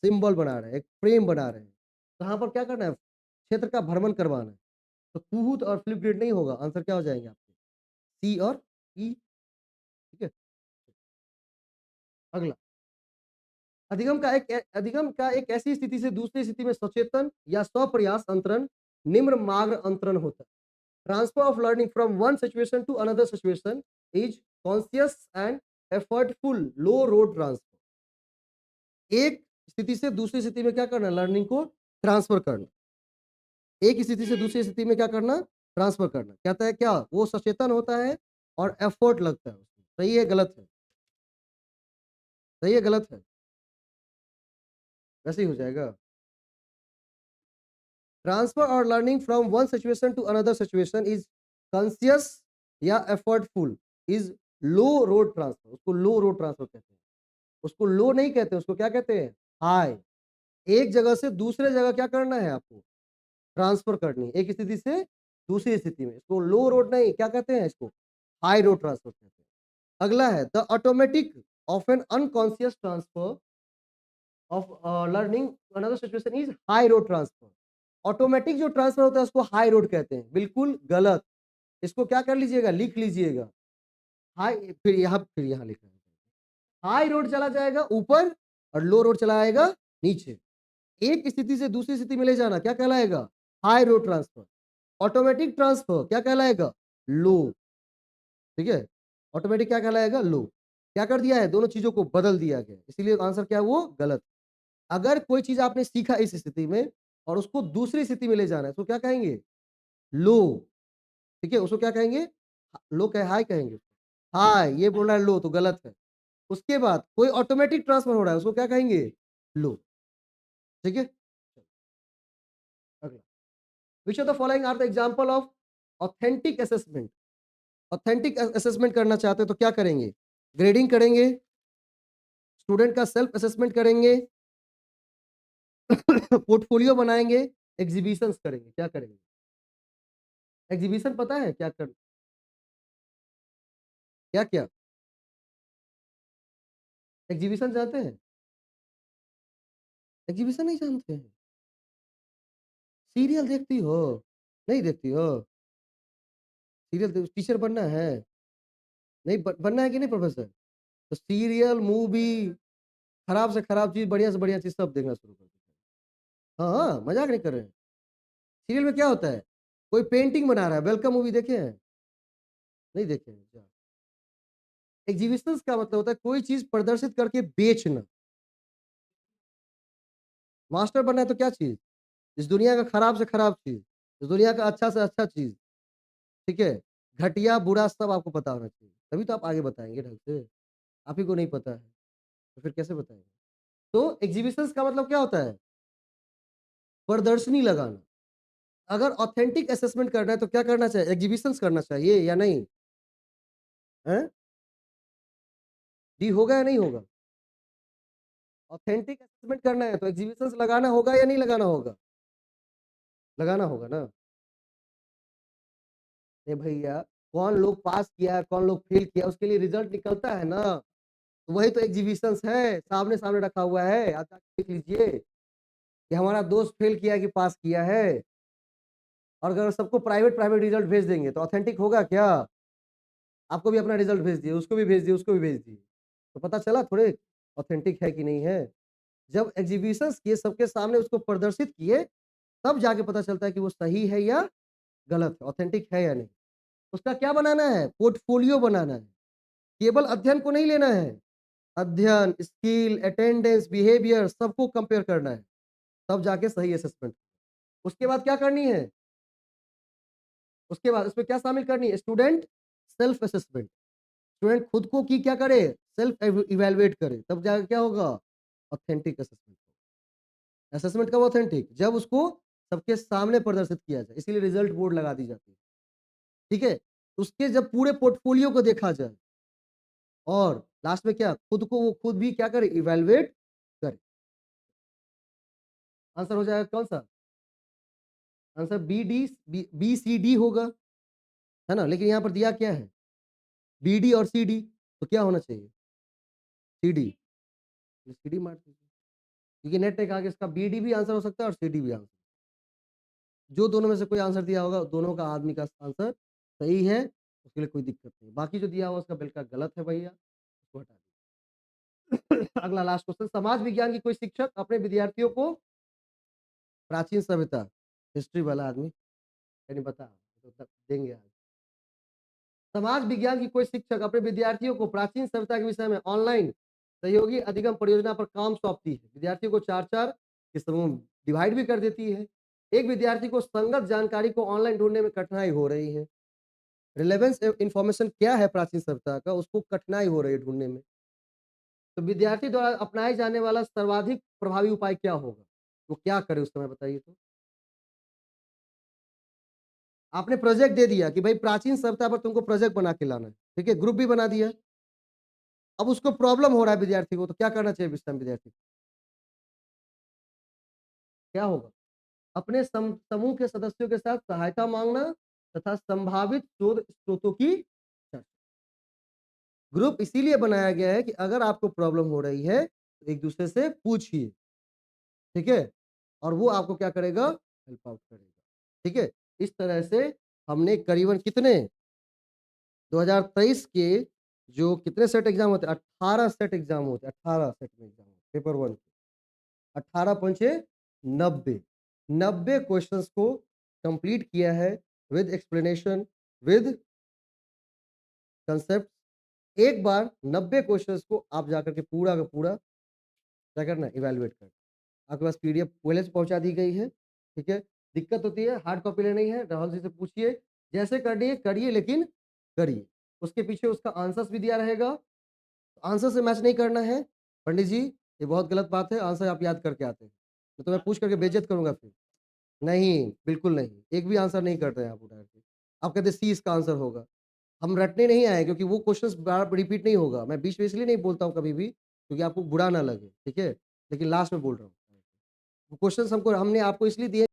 Speaker 1: सिंबल बना रहे हैं, एक फ्रेम बना रहे हैं। तो यहाँ पर क्या करना है? क्षेत्र का भ्रमण करवाना है। तो कूहुत और फ्लिप ग्रिड नहीं होगा, आंसर क्या हो जाएँगे आपके? सी और ई, ठीक है? अगला, अधिगम का एक ऐसी स्थिति से दूसरी स्थिति में सचेतन या स्वप्रयास अंतरण, निम्न मार्ग अंतरण होता है। Transfer of learning from one situation to another situation is conscious and effortful low road transfer. एक स्थिति से दूसरी स्थिति में क्या करना? लर्निंग को ट्रांसफर करना। एक स्थिति से दूसरी स्थिति में क्या करना? ट्रांसफर करना। कहता है क्या? वो सचेतन होता है और एफर्ट लगता है उसमें। सही है गलत है? सही है गलत है? वैसे ही हो जाएगा। ट्रांसफर और learning from one situation to another situation is conscious या effortful is low road transfer. उसको लो रोड ट्रांसफर कहते हैं। उसको लो नहीं कहते, उसको क्या कहते हैं? हाई। एक जगह से दूसरे जगह क्या करना है आपको? ट्रांसफर करनी है, एक स्थिति से दूसरी स्थिति में। इसको लो रोड नहीं, क्या कहते हैं इसको? हाई रोड ट्रांसफर कहते हैं। अगला है the automatic of N unconscious transfer of learning another situation is high road transfer. Automatic जो ट्रांसफर होता है उसको हाई रोड कहते हैं। बिल्कुल गलत। इसको क्या कर लीजिएगा? लिख लीजिएगा। हाई, फिर यहाँ लिखा है। हाई रोड चला जाएगा ऊपर और लो रोड चला आएगा नीचे। एक स्थिति से दूसरी स्थिति में ले जाना क्या कहलाएगा? High road transfer. Automatic transfer क्या कहलाएगा? लो। ठीक है? ऑटोमेटिक क्या कहलाएगा? लो। क्या कर दिया है? दोनों चीजों को बदल दिया गया, इसीलिए आंसर क्या है? वो गलत। अगर कोई चीज़ आपने सीखा इस स्थिति में और उसको दूसरी स्थिति में ले जाना है, तो क्या कहेंगे? लो, ठीक है? उसको क्या कहेंगे? लो क्या हाई कहेंगे? हाई, ये बोल रहा है लो तो गलत है। उसके बाद कोई ऑटोमेटिक ट्रांसफर हो रहा है, उसको क्या कहेंगे? लो, ठीक है? अगला, which of the following are the example of authentic assessment? Authentic assessment करना चाहते हैं तो क्या करेंगे? ग्रेडिंग करेंगे, स्टूडेंट का सेल्फ असेसमेंट करेंगे, पोर्टफोलियो बनाएंगे, एग्जीबिशंस करेंगे। क्या करेंगे? एग्जीबिशन पता है क्या क्या क्या? एग्जीबिशन जानते हैं? एग्जीबिशन नहीं जानते हैं? सीरियल देखती हो? नहीं देखती हो? सीरियल टीचर बनना है? नहीं बनना है कि नहीं प्रोफेसर? तो सीरियल, मूवी, खराब से खराब चीज़, बढ़िया से बढ़िया चीज़ सब देखना शुरू कर दो। हाँ, हाँ, मज़ाक नहीं कर रहे हैं। सीरियल में क्या होता है? कोई पेंटिंग बना रहा है, वेलकम मूवी देखे हैं? नहीं देखे हैं? अच्छा। एक्जिबिशंस का मतलब होता है कोई चीज़ प्रदर्शित करके बेचना। मास्टर बनना है तो क्या चीज़? इस दुनिया का खराब से खराब चीज़, इस दुनिया का अच्छा से अच्छा चीज़, ठीक है? घटिया, बुरा सब आपको पता होना चाहिए, तभी तो आप आगे बताएँगे ढंग से। आप ही को नहीं पता है, तो फिर कैसे बताएँगे? तो एक्जिबिशंस का मतलब क्या होता है? प्रदर्शनी लगाना। अगर ऑथेंटिक असेसमेंट करना है तो क्या करना चाहिए? एक्जिबिशंस करना चाहिए या नहीं? हैं? डी होगा या नहीं होगा? ऑथेंटिक असेसमेंट करना है तो एक्जिबिशंस लगाना होगा या नहीं लगाना होगा? लगाना होगा ना? ए भैया, कौन लोग पास किया, कौन लोग फेल किया, उसके लिए रिजल्ट निकलता है ना। तो वही तो एग्जीबिशंस है, सामने-सामने रखा हुआ है, आप जाके देख लीजिए कि हमारा दोस्त फेल किया कि पास किया है। और अगर सबको प्राइवेट-प्राइवेट रिजल्ट भेज देंगे तो ऑथेंटिक होगा क्या? आपको भी अपना रिजल्ट भेज दिए, उसको भी भेज दिए, उसको भी भेज दिए। तो पता चला थोड़े ऑथेंटिक है कि नहीं है। जब एग्जीबिशंस किए, सबके सामने उसको प्रदर्शित किए, तब जाके पता चलता है कि वो सही है या गलत है, ऑथेंटिक है या नहीं। उसका क्या बनाना है? पोर्टफोलियो बनाना है। केवल अध्ययन को नहीं लेना है। अध्ययन, स्किल, अटेंडेंस, बिहेवियर सबको कंपेयर करना है, तब जाके सही असेसमेंट। उसके बाद क्या करनी है? उसके बाद उसमें क्या शामिल करनी है? Student self assessment. स्टूडेंट खुद को की क्या करे? सेल्फ इवैल्यूएट करे, तब जाके क्या होगा? Authentic assessment. असेसमेंट कब ऑथेंटिक? जब उसको सबके सामने प्रदर्शित किया जाए, इसीलिए रिजल्ट बोर्ड लगा दी जाती है। ठीक है? उसके जब पूरे पोर्टफोलियो को देखा जाए और लास्ट में क्या खुद को वो खुद भी क्या करे? इवैल्यूएट करे। आंसर हो जाएगा कौन-सा? आंसर बी, सी, डी होगा, है ना? लेकिन यहाँ पर दिया क्या है? बी, डी और सी, डी, तो क्या होना चाहिए? सी, डी। सी-डी मार दीजिए, क्योंकि नेट ने कहा कि इसका बी-डी भी आंसर हो सकता है और सी-डी भी आंसर। जो दोनों में से कोई आंसर दिया होगा, दोनों का आदमी का आंसर सही है, उसके लिए कोई दिक्कत नहीं। बाकी जो दिया हुआ उसका बिल्कुल गलत है भैया, उसको हटा दीजिए। अगला लास्ट क्वेश्चन, समाज विज्ञान की कोई शिक्षक अपने विद्यार्थियों को प्राचीन सभ्यता, हिस्ट्री वाला आदमी यानी बता तो देंगे आज। समाज विज्ञान की कोई शिक्षक अपने विद्यार्थियों को प्राचीन सभ्यता के विषय में ऑनलाइन सहयोगी अधिगम परियोजना पर काम सौंपती है। विद्यार्थियों को 4-4 के समूह डिवाइड भी कर देती है। एक विद्यार्थी को संगत जानकारी को ऑनलाइन ढूँढने में कठिनाई हो रही है। रिलेवेंस इन्फॉर्मेशन क्या है प्राचीन सभ्यता का, उसको कठिनाई हो रही है ढूँढने में। तो विद्यार्थी द्वारा अपनाए जाने वाला सर्वाधिक प्रभावी उपाय क्या होगा? वो क्या करे उस समय बताइए तो? आपने प्रोजेक्ट दे दिया कि भाई प्राचीन सभ्यता पर तुमको प्रोजेक्ट बना के लाना है, ठीक है? ग्रुप भी बना दिया। अब उसको प्रॉब्लम हो रहा है विद्यार्थी को, तो क्या करना चाहिए इस टाइम विद्यार्थी को? क्या होगा? अपने समूह के सदस्यों के साथ सहायता माँगना तथा संभावित शोध स्रोतों की चर्चा। ग्रुप इसीलिए बनाया गया है कि अगर आपको प्रॉब्लम हो रही है, तो एक-दूसरे से पूछिए, ठीक है? और वो आपको क्या करेगा? हेल्प आउट करेगा, ठीक है? इस तरह से हमने करीबन कितने 2023 के जो कितने सेट एग्ज़ाम होते हैं? 18 सेट एग्ज़ाम होते हैं, 18 सेट में एग्ज़ाम पेपर 1 के। 18 पंचे 90, 90 क्वेश्चंस को कंप्लीट किया है विद एक्सप्लेनेशन, विद कंसेप्ट। एक बार 90 क्वेश्चंस को आप जाकर के पूरा का पूरा क्या करना है? इवैल्यूएट करना है। आपके पास पीडीएफ पहले से पहुँचा दी गई है, ठीक है? दिक्कत होती है, हार्ड कॉपी लेनी है, राहुल जी से पूछिए, जैसे करनी है करिए लेकिन करिए। उसके पीछे उसका आंसर्स भी दिया रहेगा, आंसर से मैच नहीं करना है, पंडित जी ये बहुत गलत बात है, आंसर आप याद करके आते हैं। नहीं तो मैं पूछ करके बेइज्जत करूँगा फिर। नहीं, बिल्कुल नहीं, एक भी आंसर नहीं करते हैं आप उठा के। आप कहते हैं सी इसका आंसर होगा। हम रटने नहीं आए क्योंकि वो क्वेश्चंस बार रिपीट नहीं होगा। मैं बीच में इसलिए नहीं बोलता हूँ कभी भी क्योंकि आपको बुरा ना लगे, ठीक है? लेकिन लास्ट में बोल रहा हूँ। वो क्वेश्चंस हमने आपको इसलिए दिए